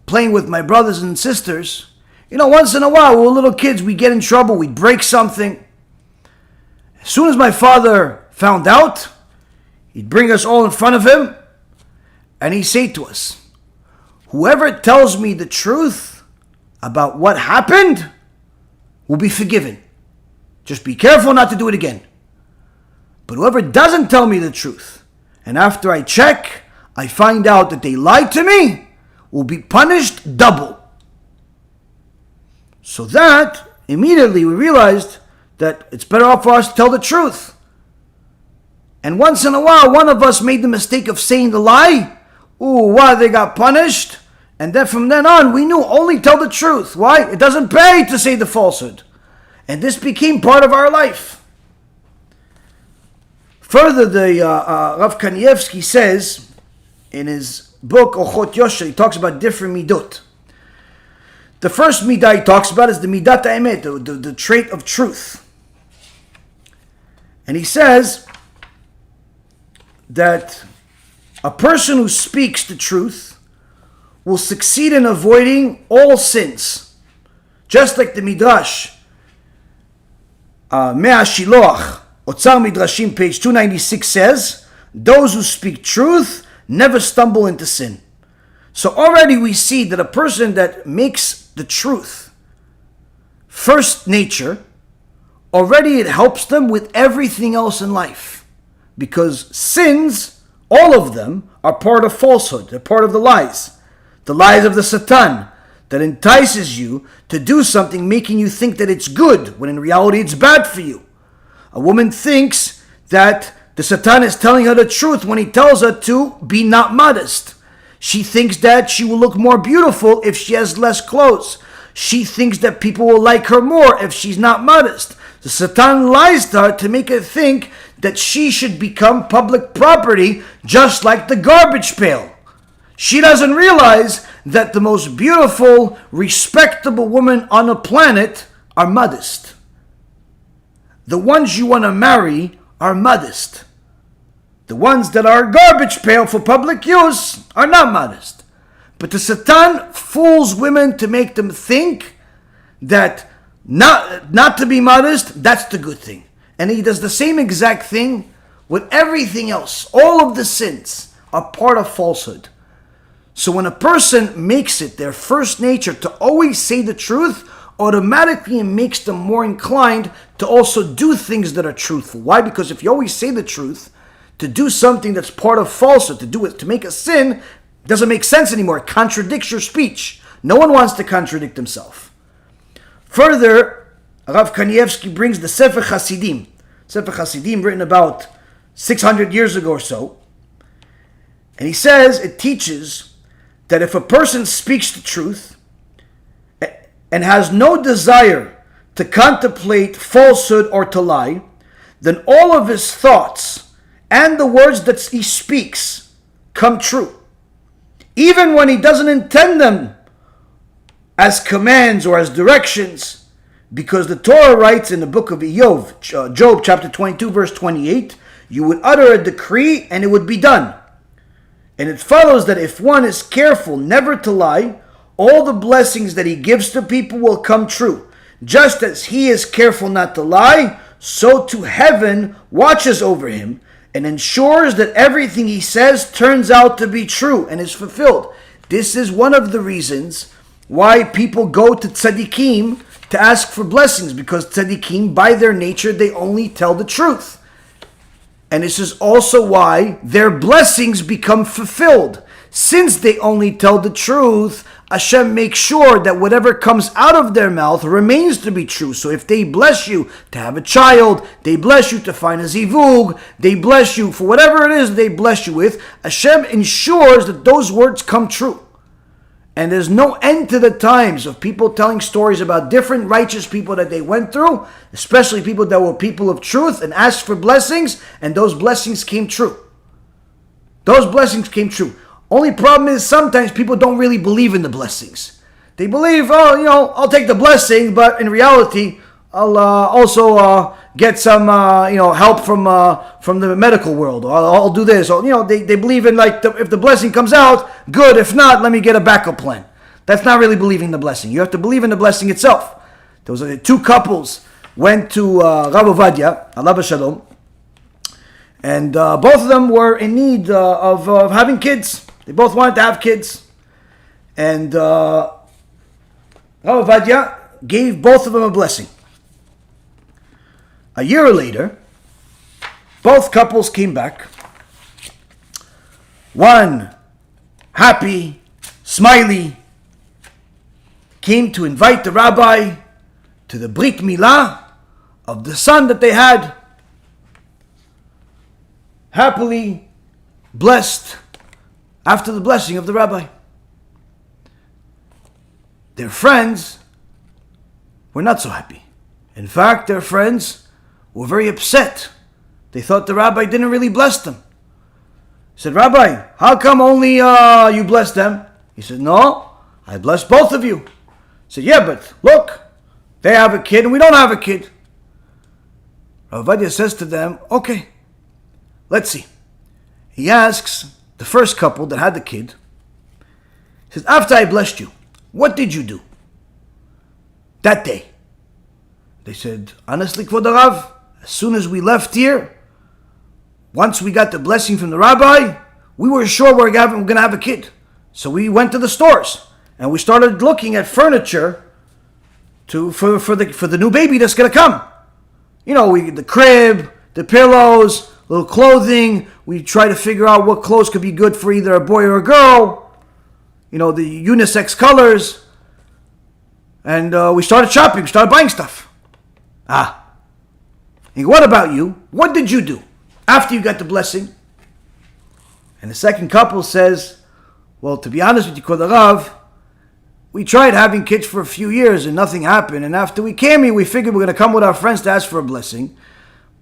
playing with my brothers and sisters, once in a while, we were little kids, we'd get in trouble, we'd break something. As soon as my father found out, he'd bring us all in front of him, and he'd say to us, whoever tells me the truth about what happened will be forgiven. Just be careful not to do it again. But whoever doesn't tell me the truth, and after I check, I find out that they lied to me, will be punished double. So that, immediately we realized that it's better off for us to tell the truth. And once in a while, one of us made the mistake of saying the lie. Why they got punished? And then from then on, we knew only tell the truth. Why? It doesn't pay to say the falsehood. And this became part of our life. Further, the Rav Kanievsky says in his book Orchos Yosher, he talks about different midot. The first midah he talks about is the midat ha'emet, the trait of truth. And he says that a person who speaks the truth will succeed in avoiding all sins. Just like the Midrash, Mea Shiloach, Otzar Midrashim, page 296 says, those who speak truth never stumble into sin. So already we see that a person that makes the truth first nature, already it helps them with everything else in life. Because sins, all of them, are part of falsehood. They're part of the lies. The lies of the Satan that entices you to do something making you think that it's good, when in reality it's bad for you. A woman thinks that the Satan is telling her the truth when he tells her to be not modest. She thinks that she will look more beautiful if she has less clothes. She thinks that people will like her more if she's not modest. The Satan lies to her to make her think that she should become public property just like the garbage pail. She doesn't realize that the most beautiful, respectable women on the planet are modest. The ones you want to marry are modest. The ones that are garbage pail for public use are not modest. But the Satan fools women to make them think that not to be modest, that's the good thing. And he does the same exact thing with everything else. All of the sins are part of falsehood. So when a person makes it their first nature to always say the truth, automatically it makes them more inclined to also do things that are truthful. Why? Because if you always say the truth, to do something that's part of falsehood, to make a sin, doesn't make sense anymore. It contradicts your speech. No one wants to contradict himself. Further, Rav Kanievsky brings the Sefer Hasidim. Sefer Hasidim written about 600 years ago or so. And he says it teaches that if a person speaks the truth and has no desire to contemplate falsehood or to lie, then all of his thoughts and the words that he speaks come true. Even when he doesn't intend them as commands or as directions, because the Torah writes in the book of Job chapter 22 verse 28, you would utter a decree and it would be done. And it follows that if one is careful never to lie, all the blessings that he gives to people will come true. Just as he is careful not to lie, so too heaven watches over him and ensures that everything he says turns out to be true and is fulfilled. This is one of the reasons why people go to tzaddikim to ask for blessings, because tzaddikim, by their nature, they only tell the truth. And this is also why their blessings become fulfilled. Since they only tell the truth, HaShem makes sure that whatever comes out of their mouth remains to be true. So if they bless you to have a child, they bless you to find a zivug, they bless you for whatever it is they bless you with, HaShem ensures that those words come true. And there's no end to the times of people telling stories about different righteous people that they went through, especially people that were people of truth and asked for blessings, and those blessings came true. Those blessings came true. Only problem is sometimes people don't really believe in the blessings. They believe, I'll take the blessing, but in reality, I'll also get some, help from the medical world. Or I'll do this. Or, they believe in if the blessing comes out, good. If not, let me get a backup plan. That's not really believing the blessing. You have to believe in the blessing itself. There was two couples went to Rav Ovadia, alav shalom, and both of them were in need of having kids. They both wanted to have kids, and Rav Ovadia gave both of them a blessing. A year later, both couples came back. One, happy, smiley, came to invite the rabbi to the Brit Milah of the son that they had. Happily blessed after the blessing of the rabbi. Their friends were not so happy. In fact, their friends were very upset. They thought the rabbi didn't really bless them. He said, Rabbi, how come only you blessed them? He said, no, I blessed both of you. He said, yeah, but look, they have a kid and we don't have a kid. Ovadia says to them, okay, let's see. He asks the first couple that had the kid, he says, after I blessed you, what did you do that day? They said, honestly, Kvod Rav, as soon as we left here, once we got the blessing from the rabbi, we were sure we're going to have a kid. So we went to the stores and we started looking at furniture for the new baby that's going to come. The crib, the pillows, little clothing. We try to figure out what clothes could be good for either a boy or a girl. The unisex colors. And we started shopping, started buying stuff. And what about you? What did you do after you got the blessing? And the second couple says, well, to be honest with you, Kod Rav, we tried having kids for a few years and nothing happened. And after we came here, we figured we're going to come with our friends to ask for a blessing.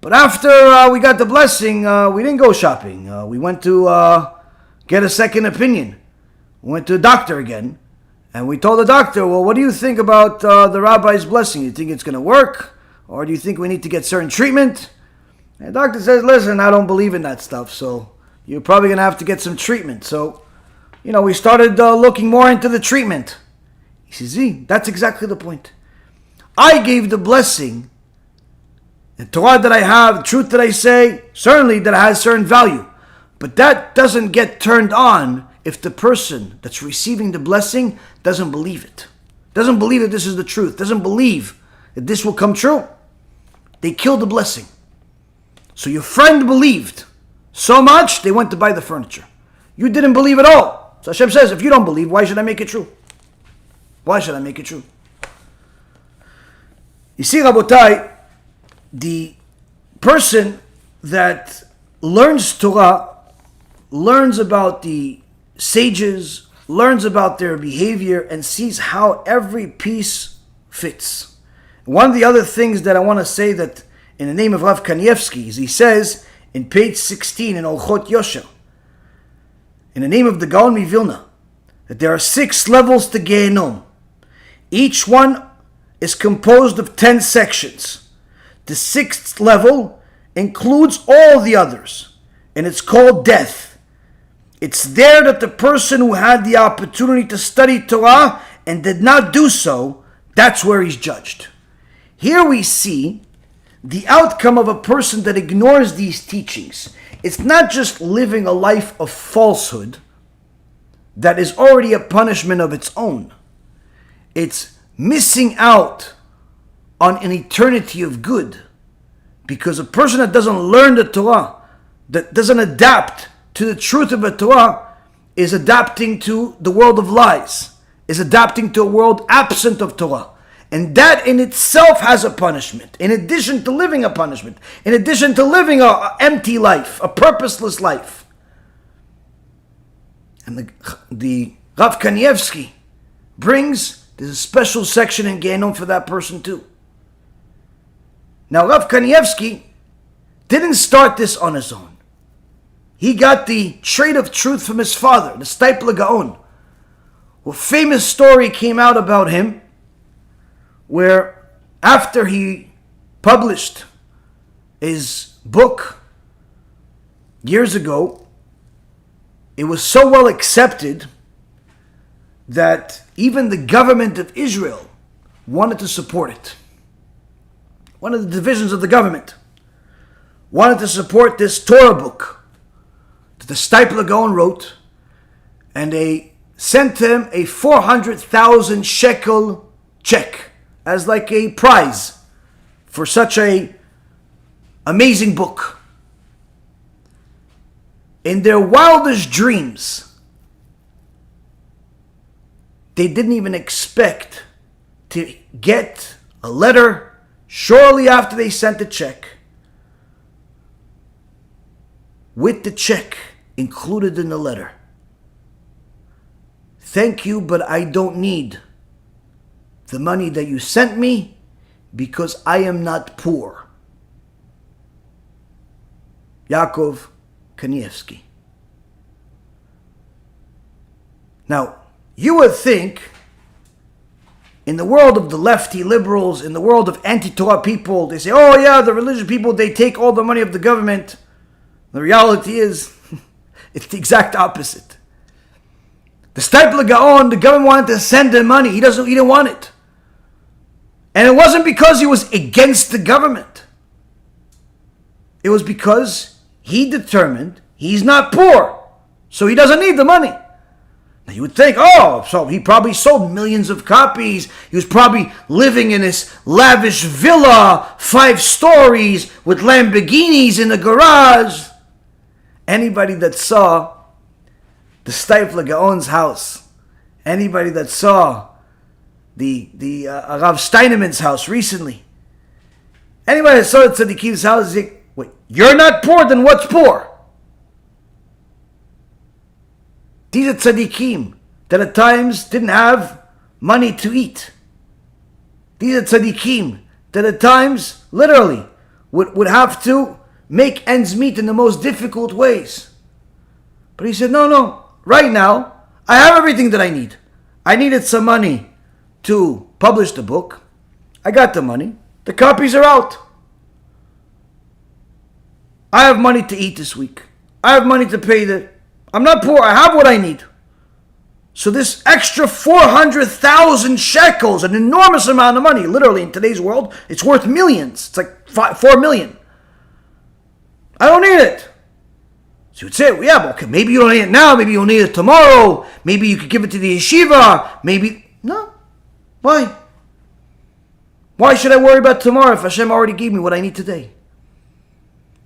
But after we got the blessing, we didn't go shopping. We went to get a second opinion. We went to a doctor again. And we told the doctor, well, what do you think about the rabbi's blessing? You think it's going to work? Or do you think we need to get certain treatment? And the doctor says, listen, I don't believe in that stuff. So you're probably going to have to get some treatment. So, we started looking more into the treatment. He says, that's exactly the point. I gave the blessing, the Torah that I have, the truth that I say, certainly that has certain value. But that doesn't get turned on if the person that's receiving the blessing doesn't believe it. Doesn't believe that this is the truth. Doesn't believe that this will come true. They killed the blessing. So your friend believed so much, they went to buy the furniture. You didn't believe at all. So Hashem says, if you don't believe, why should I make it true? Why should I make it true? You see, Rabotai, the person that learns Torah, learns about the sages, learns about their behavior, and sees how every piece fits. One of the other things that I want to say that in the name of Rav Kanievsky is he says in page 16 in Orchos Yosher, in the name of the Gaon Mivilna, that there are 6 levels to Gehinnom. Each one is composed of 10 sections. The 6th level includes all the others, and it's called death. It's there that the person who had the opportunity to study Torah and did not do so, that's where he's judged. Here we see the outcome of a person that ignores these teachings. It's not just living a life of falsehood that is already a punishment of its own. It's missing out on an eternity of good. Because a person that doesn't learn the Torah, that doesn't adapt to the truth of the Torah, is adapting to the world of lies, is adapting to a world absent of Torah. And that in itself has a punishment, in addition to living a punishment, in addition to living an empty life, a purposeless life. And the Rav Kanievsky brings, there's a special section in Gehinnom for that person too. Now Rav Kanievsky didn't start this on his own. He got the trait of truth from his father, the Steipler Gaon. A famous story came out about him, where after he published his book years ago, it was so well accepted that even the government of Israel wanted to support it. One of the divisions of the government wanted to support this Torah book that the Steipler Gaon wrote, and they sent him a 400,000 shekel check as like a prize for such a amazing book. In their wildest dreams, they didn't even expect to get a letter shortly after they sent the check, with the check included in the letter. Thank you, but I don't need the money that you sent me because I am not poor. Yaakov Kanievsky. Now, you would think in the world of the lefty liberals, in the world of anti-Torah people, they say, oh yeah, the religious people, they take all the money of the government. The reality is, it's the exact opposite. The Steipler Gaon, the government wanted to send him money. He didn't want it. And it wasn't because he was against the government. It was because he determined he's not poor, so he doesn't need the money. Now you would think, oh, so he probably sold millions of copies. He was probably living in this lavish villa, 5 stories, with Lamborghinis in the garage. Anybody that saw the Steipler Gaon's house, anybody that saw the Rav Steinemann's house recently, anybody that saw the Tzaddikim's house is like, wait, you're not poor, then what's poor? These are tzaddikim that at times didn't have money to eat. These are tzaddikim that at times, literally, would have to make ends meet in the most difficult ways. But he said, no, right now, I have everything that I need. I needed some money to publish the book. I got the money. The copies are out. I have money to eat this week. I have money to pay I'm not poor. I have what I need. So this extra 400,000 shekels, an enormous amount of money, literally in today's world, it's worth millions. It's like 4 million. I don't need it. So you would say, well, yeah, but okay, maybe you don't need it now. Maybe you'll need it tomorrow. Maybe you could give it to the yeshiva. Maybe, no. Why? Why should I worry about tomorrow if Hashem already gave me what I need today?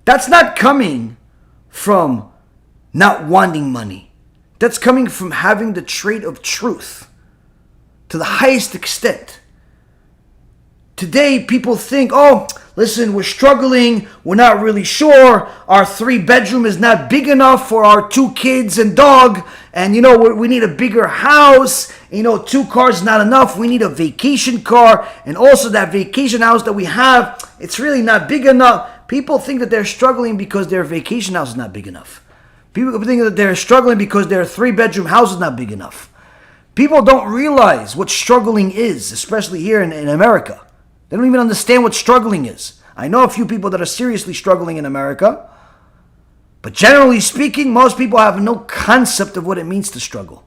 That's not coming from not wanting money. That's coming from having the trait of truth to the highest extent. Today, people think, oh, listen, we're struggling. We're not really sure. Our 3-bedroom is not big enough for our 2 kids and dog. And, we need a bigger house. 2 cars is not enough. We need a vacation car. And also that vacation house that we have, it's really not big enough. People think that they're struggling because their vacation house is not big enough. People think that they're struggling because their 3-bedroom house is not big enough. People don't realize what struggling is, especially here in America. They don't even understand what struggling is. I know a few people that are seriously struggling in America, but generally speaking, most people have no concept of what it means to struggle.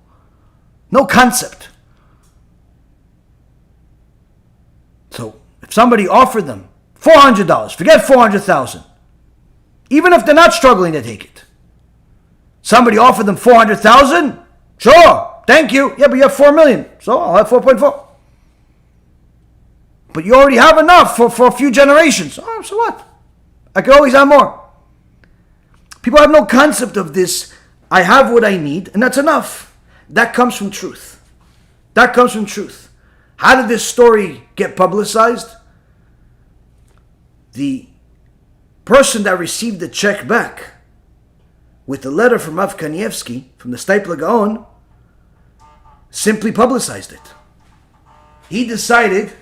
No concept. So if somebody offered them $400, forget 400,000. Even if they're not struggling, they take it. Somebody offered them 400,000? Sure, thank you. Yeah, but you have 4 million, so I'll have 4.4. But you already have enough for a few generations. Oh, so what? I could always have more. People have no concept of this. I have what I need, and that's enough. That comes from truth. That comes from truth. How did this story get publicized? The person that received the check back with the letter from Rav Kanievsky, from the Steipler Gaon, simply publicized it. He decided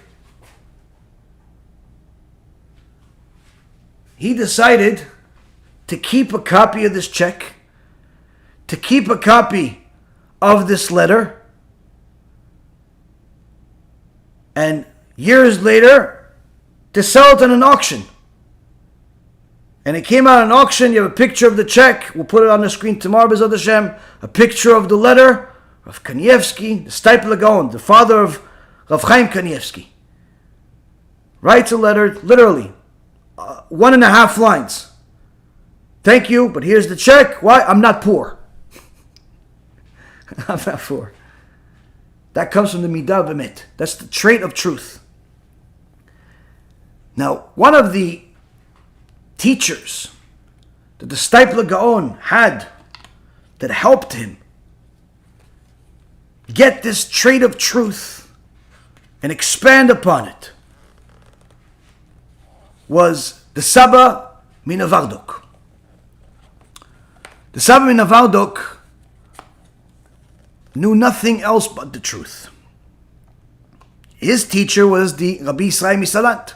to keep a copy of this check, to keep a copy of this letter, and years later, to sell it in an auction. And it came out at an auction. You have a picture of the check. We'll put it on the screen tomorrow, BeEzrat Hashem. A picture of the letter of Kanievsky, the Steipler Gaon, the father of Rav Chaim Kanievsky. Writes a letter, literally, 1.5 lines. Thank you, but here's the check. Why? I'm not poor. I'm not poor. That comes from the midah b'met. That's the trait of truth. Now, one of the teachers that the Steipler Gaon had that helped him get this trait of truth and expand upon it was the Saba Minavardok. The Saba Minavardok knew nothing else but the truth. His teacher was the Rabbi Yisrael Misalant.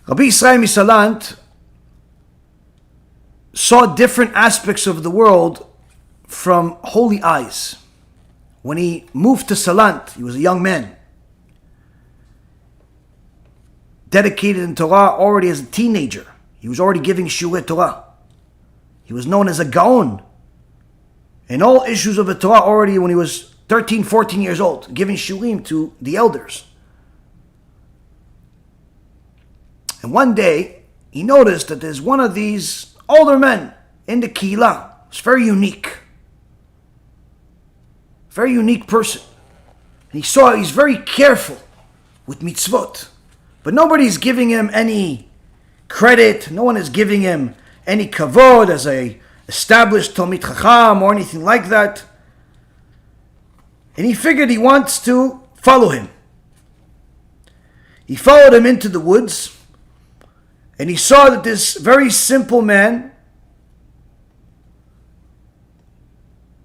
Rabbi Yisrael Misalant saw different aspects of the world from holy eyes. When he moved to Salant, he was a young man, dedicated in Torah already as a teenager. He was already giving shiur Torah. He was known as a Gaon in all issues of the Torah already when he was 13, 14 years old, giving shiurim to the elders. And one day, he noticed that there's one of these older men in the Kehillah. It's very unique. very unique person. And he saw he's very careful with mitzvot. But nobody's giving him any credit. No one is giving him any kavod as a established Talmid Chacham or anything like that. And he figured he wants to follow him. He followed him into the woods, and he saw that this very simple man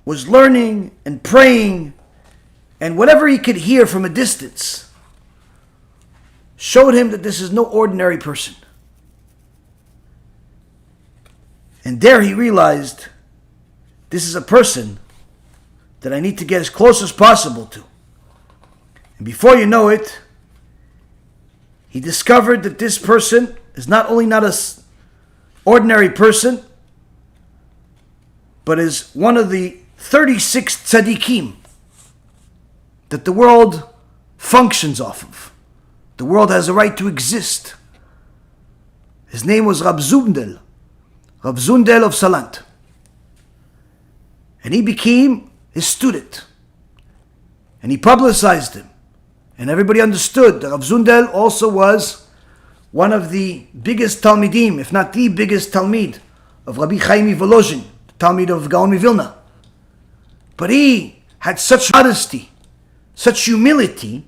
was learning and praying, and whatever he could hear from a distance showed him that this is no ordinary person. And there he realized, this is a person that I need to get as close as possible to. And before you know it, he discovered that this person is not only not an ordinary person, but is one of the 36 tzaddikim that the world functions off of. The world has a right to exist. His name was Rab Zundel of Salant. And he became his student. And he publicized him. And everybody understood that Rav Zundel also was one of the biggest Talmidim, if not the biggest Talmid, of Rabbi Chaim Volozhin, the Talmid of Gaon Mivilna. But he had such modesty, such humility,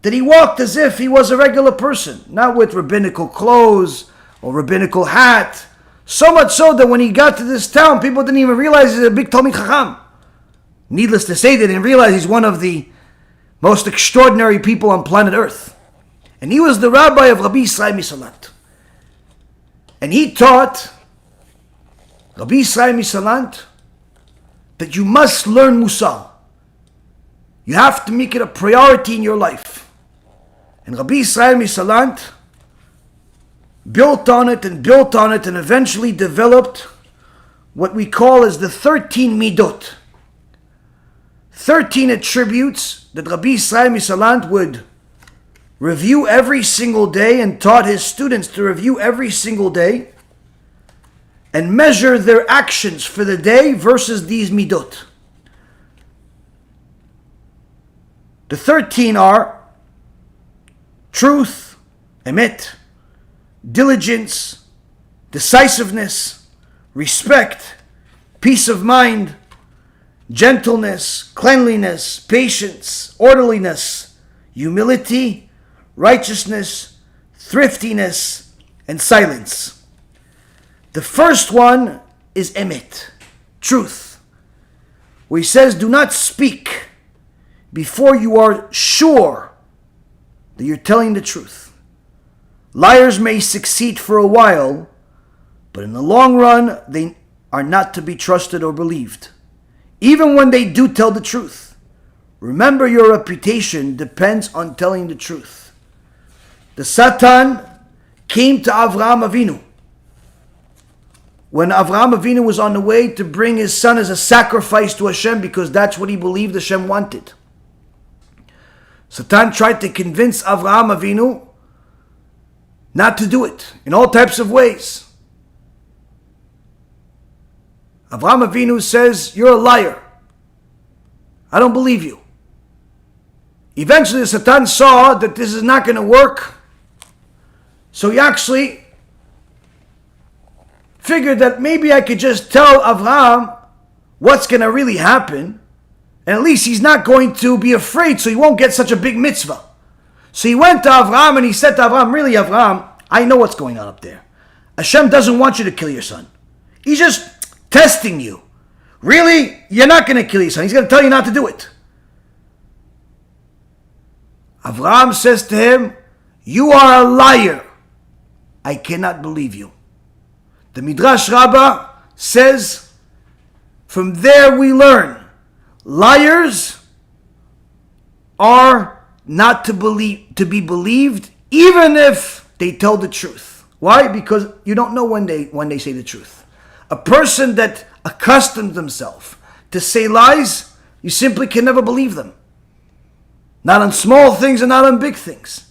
that he walked as if he was a regular person, not with rabbinical clothes or rabbinical hat. So much so that when he got to this town, people didn't even realize he's a big Talmid Chacham. Needless to say, they didn't realize he's one of the most extraordinary people on planet Earth. And he was the rabbi of Rabbi Yisrael Misalant. And he taught Rabbi Yisrael Misalant that you must learn Mussar. You have to make it a priority in your life. And Rabbi Yisrael Misalant built on it and eventually developed what we call as the 13 midot. 13 attributes that Rabbi Yisrael Misalant would review every single day and taught his students to review every single day and measure their actions for the day versus these midot. The 13 are truth, emet, diligence, decisiveness, respect, peace of mind, gentleness, cleanliness, patience, orderliness, humility, righteousness, thriftiness, and silence. The first one is emet, truth, where he says, do not speak before you are sure that you're telling the truth. Liars may succeed for a while, but in the long run, they are not to be trusted or believed. Even when they do tell the truth, remember your reputation depends on telling the truth. The Satan came to Avraham Avinu when Avraham Avinu was on the way to bring his son as a sacrifice to HaShem because that's what he believed HaShem wanted. Satan tried to convince Avraham Avinu not to do it in all types of ways. Avraham Avinu says, you're a liar. I don't believe you. Eventually the Satan saw that this is not going to work. So he actually figured that maybe I could just tell Avraham what's going to really happen. And at least he's not going to be afraid, so he won't get such a big mitzvah. So he went to Avraham and he said to Avraham, really Avraham, I know what's going on up there. HaShem doesn't want you to kill your son. He's just testing you. Really? You're not going to kill your son. He's going to tell you not to do it. Avraham says to him, you are a liar. I cannot believe you. The Midrash Rabbah says, from there we learn, liars are not to be believed, even if they tell the truth. Why? Because you don't know when they say the truth. A person that accustoms themselves to say lies, you simply can never believe them. Not on small things and not on big things.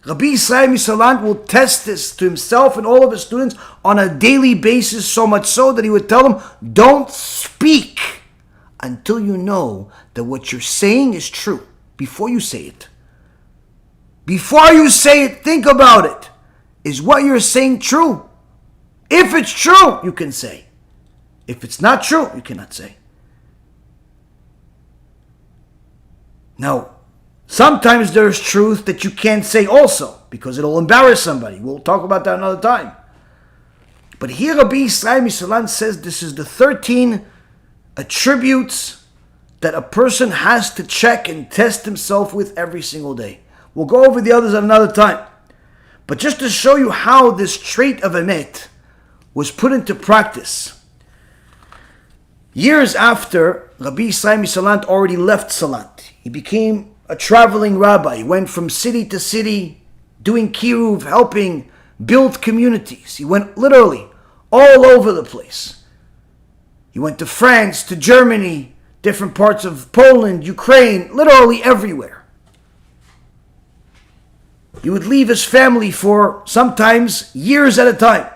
Rabbi Yisrael Misalant will test this to himself and all of his students on a daily basis, so much so that he would tell them, don't speak until you know that what you're saying is true before you say it. Before you say it, think about it. Is what you're saying true? If it's true, you can say. If it's not true, you cannot say. Now, sometimes there's truth that you can't say also, because it'll embarrass somebody. We'll talk about that another time. But here Rabbi Yisrael Misalan says this is the 13 attributes that a person has to check and test himself with every single day. We'll go over the others at another time. But just to show you how this trait of emet was put into practice. Years after Rabbi Yisrael Misalant already left Salant, he became a traveling rabbi. He went from city to city, doing kiruv, helping build communities. He went literally all over the place. He went to France, to Germany, different parts of Poland, Ukraine, literally everywhere. He would leave his family for sometimes years at a time,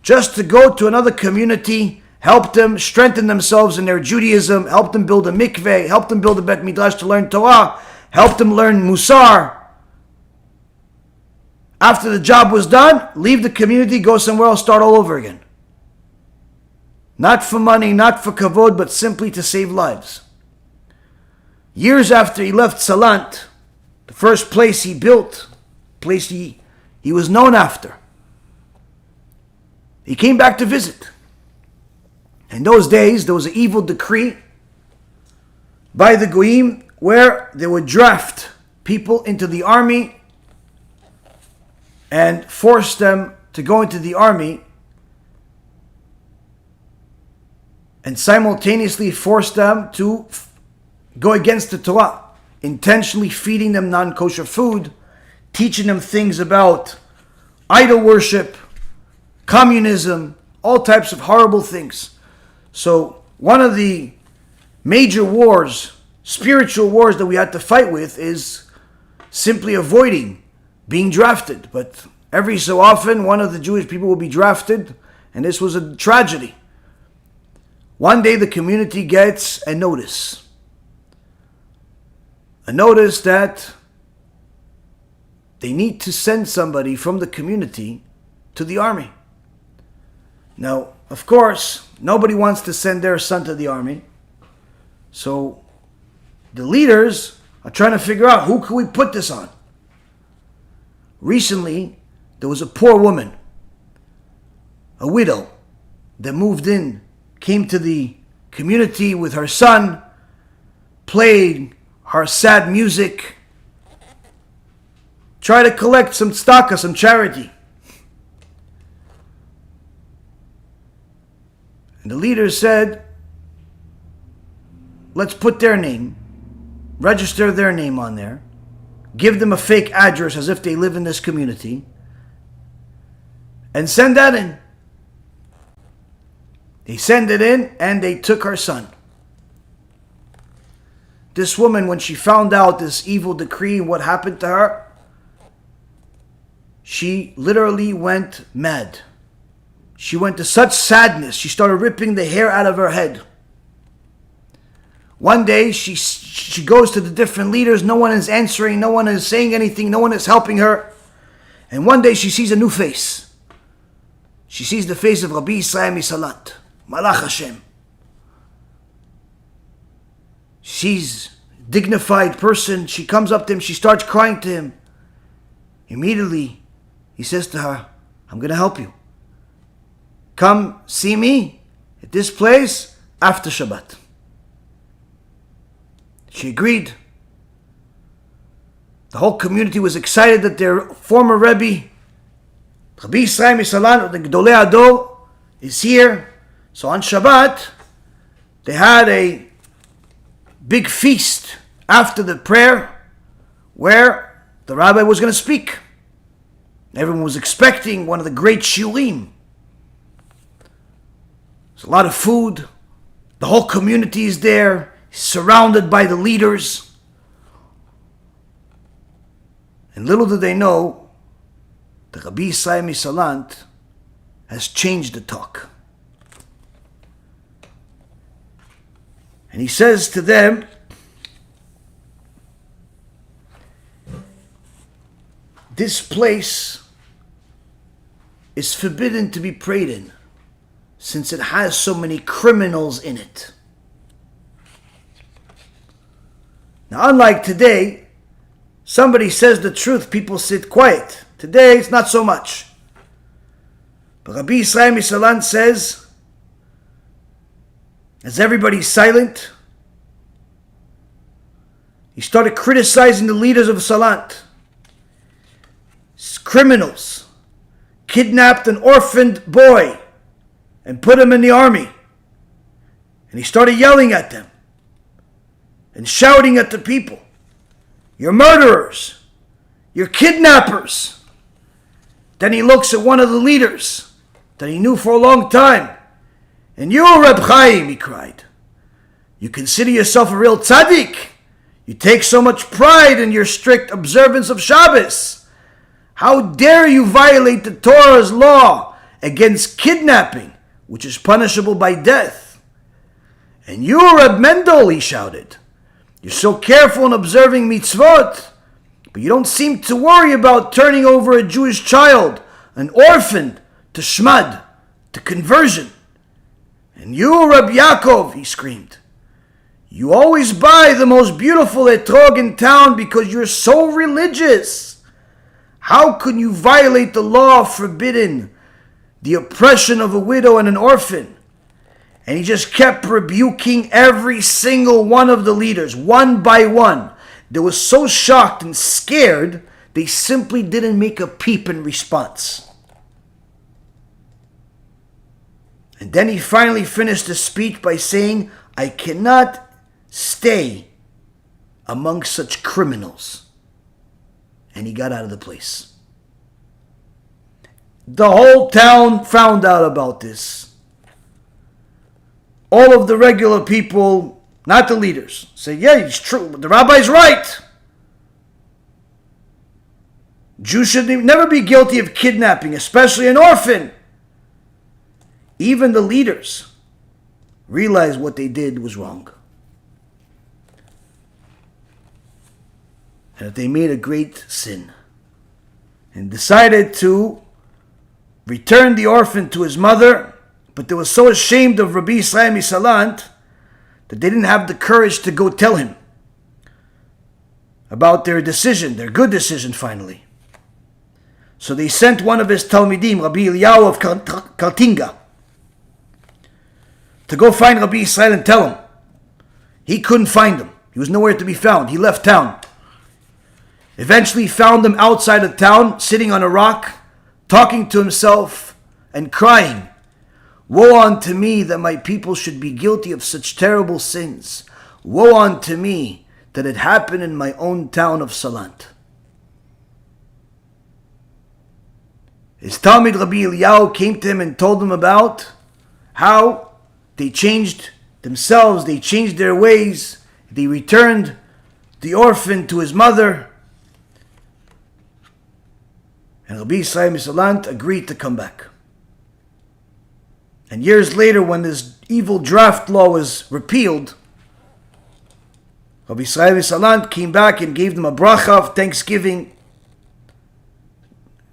just to go to another community, help them strengthen themselves in their Judaism, help them build a mikveh, help them build a bet midrash to learn Torah, help them learn Mussar. After the job was done, leave the community, go somewhere else, start all over again. Not for money, not for kavod, but simply to save lives. Years after he left Salant, the first place he built, place he was known after, he came back to visit. In those days, there was an evil decree by the Goyim where they would draft people into the army and force them to go into the army and simultaneously force them to go against the Torah, intentionally feeding them non-kosher food, teaching them things about idol worship, communism, all types of horrible things. So one of the major wars, spiritual wars that we had to fight with is simply avoiding being drafted. But every so often, one of the Jewish people will be drafted, and this was a tragedy. One day the community gets a notice. A notice that they need to send somebody from the community to the army. Now, of course, nobody wants to send their son to the army. So the leaders are trying to figure out who can we put this on. Recently, there was a poor woman, a widow, that moved in, came to the community with her son, played her sad music, tried to collect some tzedakah, some charity. And the leaders said, let's put their name, register their name on there, give them a fake address as if they live in this community, and send that in. They send it in, and they took her son. This woman, when she found out this evil decree and what happened to her, she literally went mad. She went to such sadness, she started ripping the hair out of her head. One day, she goes to the different leaders, no one is answering, no one is saying anything, no one is helping her. And one day she sees a new face. She sees the face of Rabbi Yisrael Misalant, Malach HaShem. She's a dignified person. She comes up to him, she starts crying to him. Immediately, he says to her, I'm going to help you. Come see me at this place after Shabbat. She agreed. The whole community was excited that their former Rebbe, Rabbi Yisrael Misalan, the Gdolei Ador, is here. So on Shabbat, they had a big feast after the prayer where the rabbi was going to speak. Everyone was expecting one of the great shiurim. There's a lot of food. The whole community is there, surrounded by the leaders. And little did they know that Rabbi Yisrael Misalant has changed the talk. And he says to them, this place is forbidden to be prayed in, since it has so many criminals in it. Now, unlike today, somebody says the truth, people sit quiet. Today, it's not so much. But Rabbi Yisrael Misalant says, as everybody's silent, he started criticizing the leaders of Salant. Criminals kidnapped an orphaned boy and put him in the army. And he started yelling at them and shouting at the people, "You're murderers! You're kidnappers!" Then he looks at one of the leaders that he knew for a long time. "And you, Reb Chaim," he cried, "you consider yourself a real tzaddik? You take so much pride in your strict observance of Shabbos. How dare you violate the Torah's law against kidnapping, which is punishable by death? And you, Reb Mendel," he shouted, "you're so careful in observing mitzvot, but you don't seem to worry about turning over a Jewish child, an orphan, to shmad, to conversion. And you, Reb Yaakov," he screamed, "you always buy the most beautiful etrog in town because you're so religious. How can you violate the law forbidding the oppression of a widow and an orphan?" And he just kept rebuking every single one of the leaders, one by one. They were so shocked and scared, they simply didn't make a peep in response. And then he finally finished the speech by saying, "I cannot stay among such criminals." And he got out of the place. The whole town found out about this. All of the regular people, not the leaders, say, "Yeah, it's true. The rabbi's right. Jews should never be guilty of kidnapping, especially an orphan." Even the leaders realized what they did was wrong, and that they made a great sin, and decided to return the orphan to his mother. But they were so ashamed of Rabbi Yisrael Misalant that they didn't have the courage to go tell him about their decision, their good decision finally. So they sent one of his Talmidim, Rabbi Eliyahu of Kaltinga, to go find Rabbi Yisrael and tell him. He couldn't find him. He was nowhere to be found. He left town. Eventually found him outside of town, sitting on a rock, talking to himself and crying, "Woe unto me that my people should be guilty of such terrible sins. Woe unto me that it happened in my own town of Salant." His Talmid Rabbi Eliyahu came to him and told him about how they changed themselves, they changed their ways, they returned the orphan to his mother. And Rabbi Yisrael Misalant agreed to come back. And years later, when this evil draft law was repealed, Rabbi Yisrael Misalant came back and gave them a bracha of thanksgiving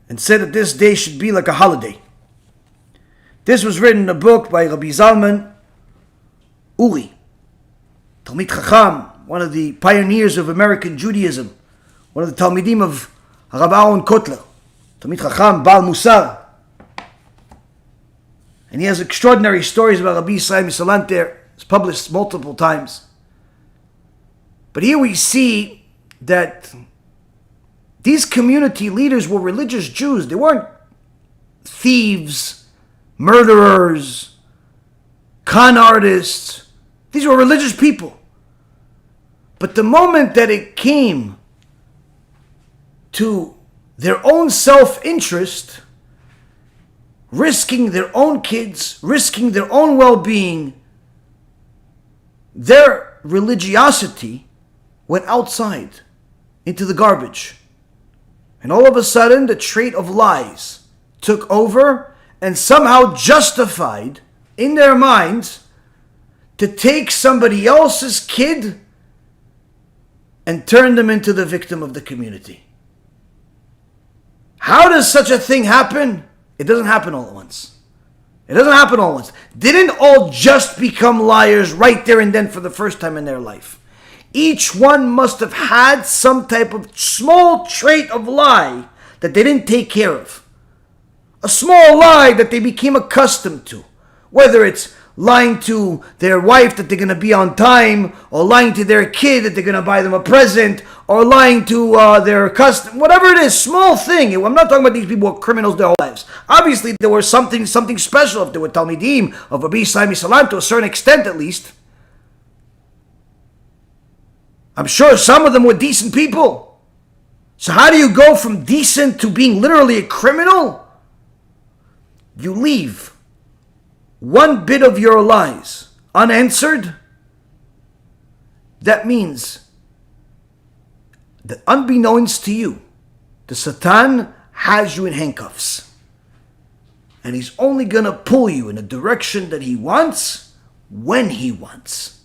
and said that this day should be like a holiday. This was written in a book by Rabbi Zalman Uri, Talmid Chacham, one of the pioneers of American Judaism, one of the Talmidim of Rabbi Aaron Kotler, Talmid Chacham, Baal Mussar. And he has extraordinary stories about Rabbi Yisrael Misalant there. It's published multiple times. But here we see that these community leaders were religious Jews. They weren't thieves, murderers, con artists. These were religious people. But the moment that it came to their own self-interest, risking their own kids, risking their own well-being, their religiosity went outside into the garbage. And all of a sudden, the trait of lies took over and somehow justified in their minds to take somebody else's kid and turn them into the victim of the community. How does such a thing happen? It doesn't happen all at once. It doesn't happen all at once. Didn't all just become liars right there and then for the first time in their life. Each one must have had some type of small trait of lie that they didn't take care of. A small lie that they became accustomed to. Whether it's lying to their wife that they're going to be on time, or lying to their kid that they're going to buy them a present, or lying to their custom, whatever it is, small thing. I'm not talking about these people who are criminals their whole lives. Obviously, there was something special if they were Talmidim of Rabbi Salam to a certain extent at least. I'm sure some of them were decent people. So how do you go from decent to being literally a criminal? You leave one bit of your lies unanswered. That means that unbeknownst to you, the Satan has you in handcuffs. And he's only going to pull you in a direction that he wants, when he wants.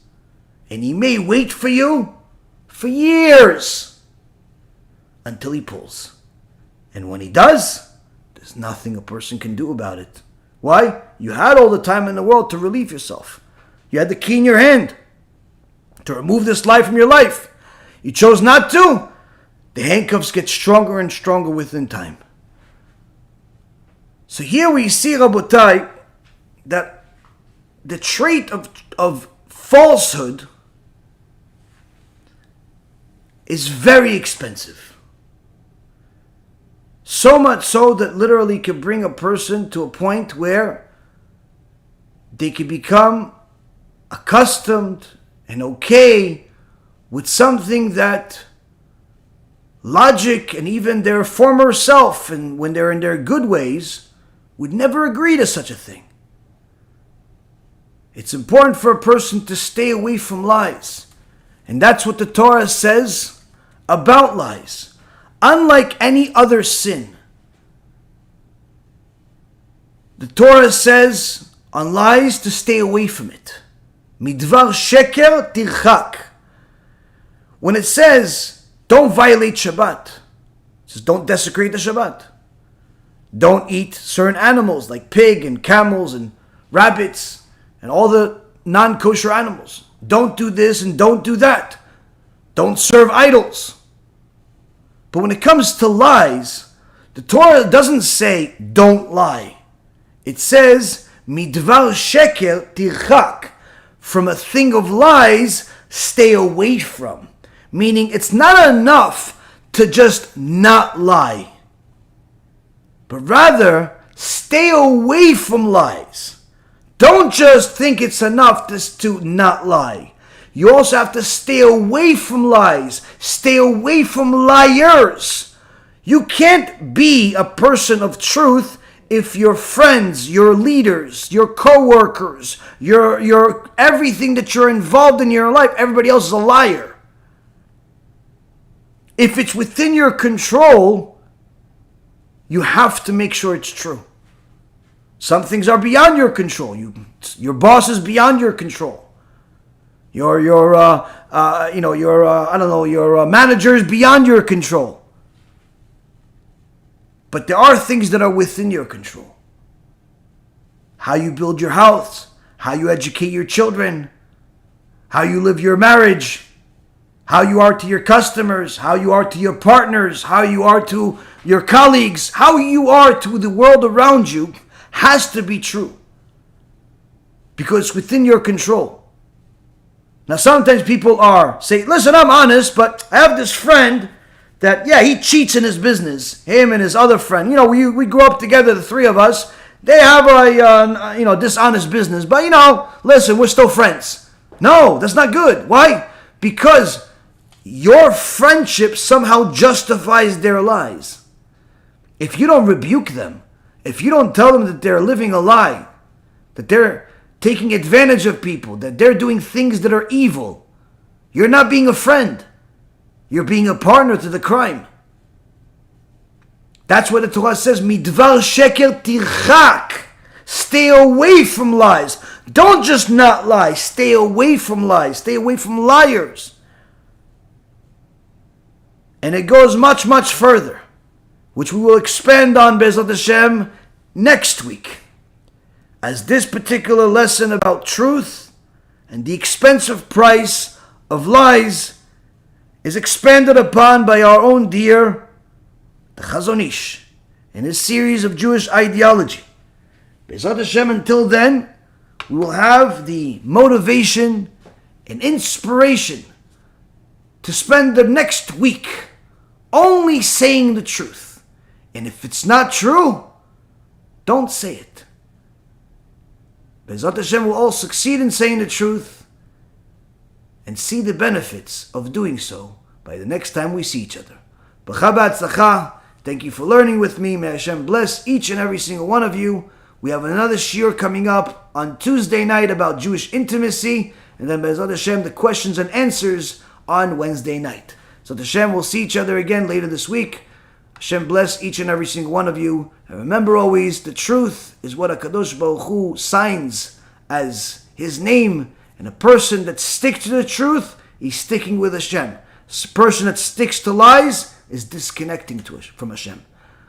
And he may wait for you for years until he pulls. And when he does, there's nothing a person can do about it. Why? You had all the time in the world to relieve yourself. You had the key in your hand to remove this lie from your life. You chose not to. The handcuffs get stronger and stronger within time. So here we see, Rabotai, that the trait of falsehood is very expensive. So much so that literally could bring a person to a point where they could become accustomed and okay with something that logic and even their former self, and when they're in their good ways, would never agree to such a thing. It's important for a person to stay away from lies. And that's what the Torah says about lies. Unlike any other sin, the Torah says on lies to stay away from it. Midvar sheker tirchak. When it says don't violate Shabbat, it says don't desecrate the Shabbat. Don't eat certain animals like pig and camels and rabbits and all the non-kosher animals. Don't do this and don't do that. Don't serve idols. But when it comes to lies, the Torah doesn't say don't lie. It says midvar sheker tirchak. From a thing of lies, stay away from. Meaning it's not enough to just not lie, but rather stay away from lies. Don't just think it's enough to not lie. You also have to stay away from lies. Stay away from liars. You can't be a person of truth if your friends, your leaders, your co-workers, your everything that you're involved in your life, everybody else is a liar. If it's within your control, you have to make sure it's true. Some things are beyond your control. Your boss is beyond your control. Your manager is beyond your control. But there are things that are within your control. How you build your house, how you educate your children, how you live your marriage, how you are to your customers, how you are to your partners, how you are to your colleagues, how you are to the world around you has to be true. Because it's within your control. Now sometimes people say, listen, I'm honest, but I have this friend that, he cheats in his business. Him and his other friend. We grew up together, the three of us. They have a, dishonest business. But, listen, we're still friends. No, that's not good. Why? Because your friendship somehow justifies their lies. If you don't rebuke them, if you don't tell them that they're living a lie, that they're taking advantage of people, that they're doing things that are evil, you're not being a friend. You're being a partner to the crime. That's what the Torah says, midvar sheker tirchak. Stay away from lies. Don't just not lie. Stay away from lies. Stay away from liars. And it goes much, much further, which we will expand on BeEzrat HaShem next week, as this particular lesson about truth and the expensive price of lies is expanded upon by our own dear, the Chazon Ish, in his series of Jewish ideology. BeEzrat HaShem, until then, we will have the motivation and inspiration to spend the next week only saying the truth. And if it's not true, don't say it. BeEzrat HaShem will all succeed in saying the truth and see the benefits of doing so by the next time we see each other. Bracha b'atzlacha. Thank you for learning with me. May Hashem bless each and every single one of you. We have another shiur coming up on Tuesday night about Jewish intimacy, and then BeEzrat HaShem, the questions and answers on Wednesday night. So Hashem, we'll see each other again later this week. Hashem bless each and every single one of you. And remember always, the truth is what HaKadosh Baruch Hu signs as His name. And a person that sticks to the truth, he's sticking with Hashem. A person that sticks to lies is disconnecting from Hashem.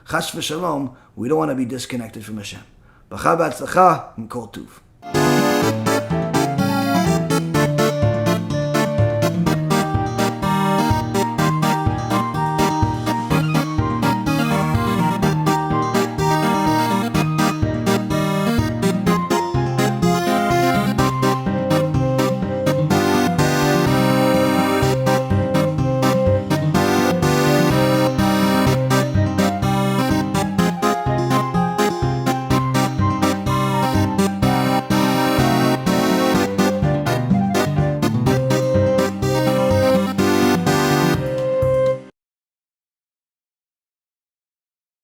Chas v'shalom, we don't want to be disconnected from Hashem. Bracha b'atzlacha and kol tuv.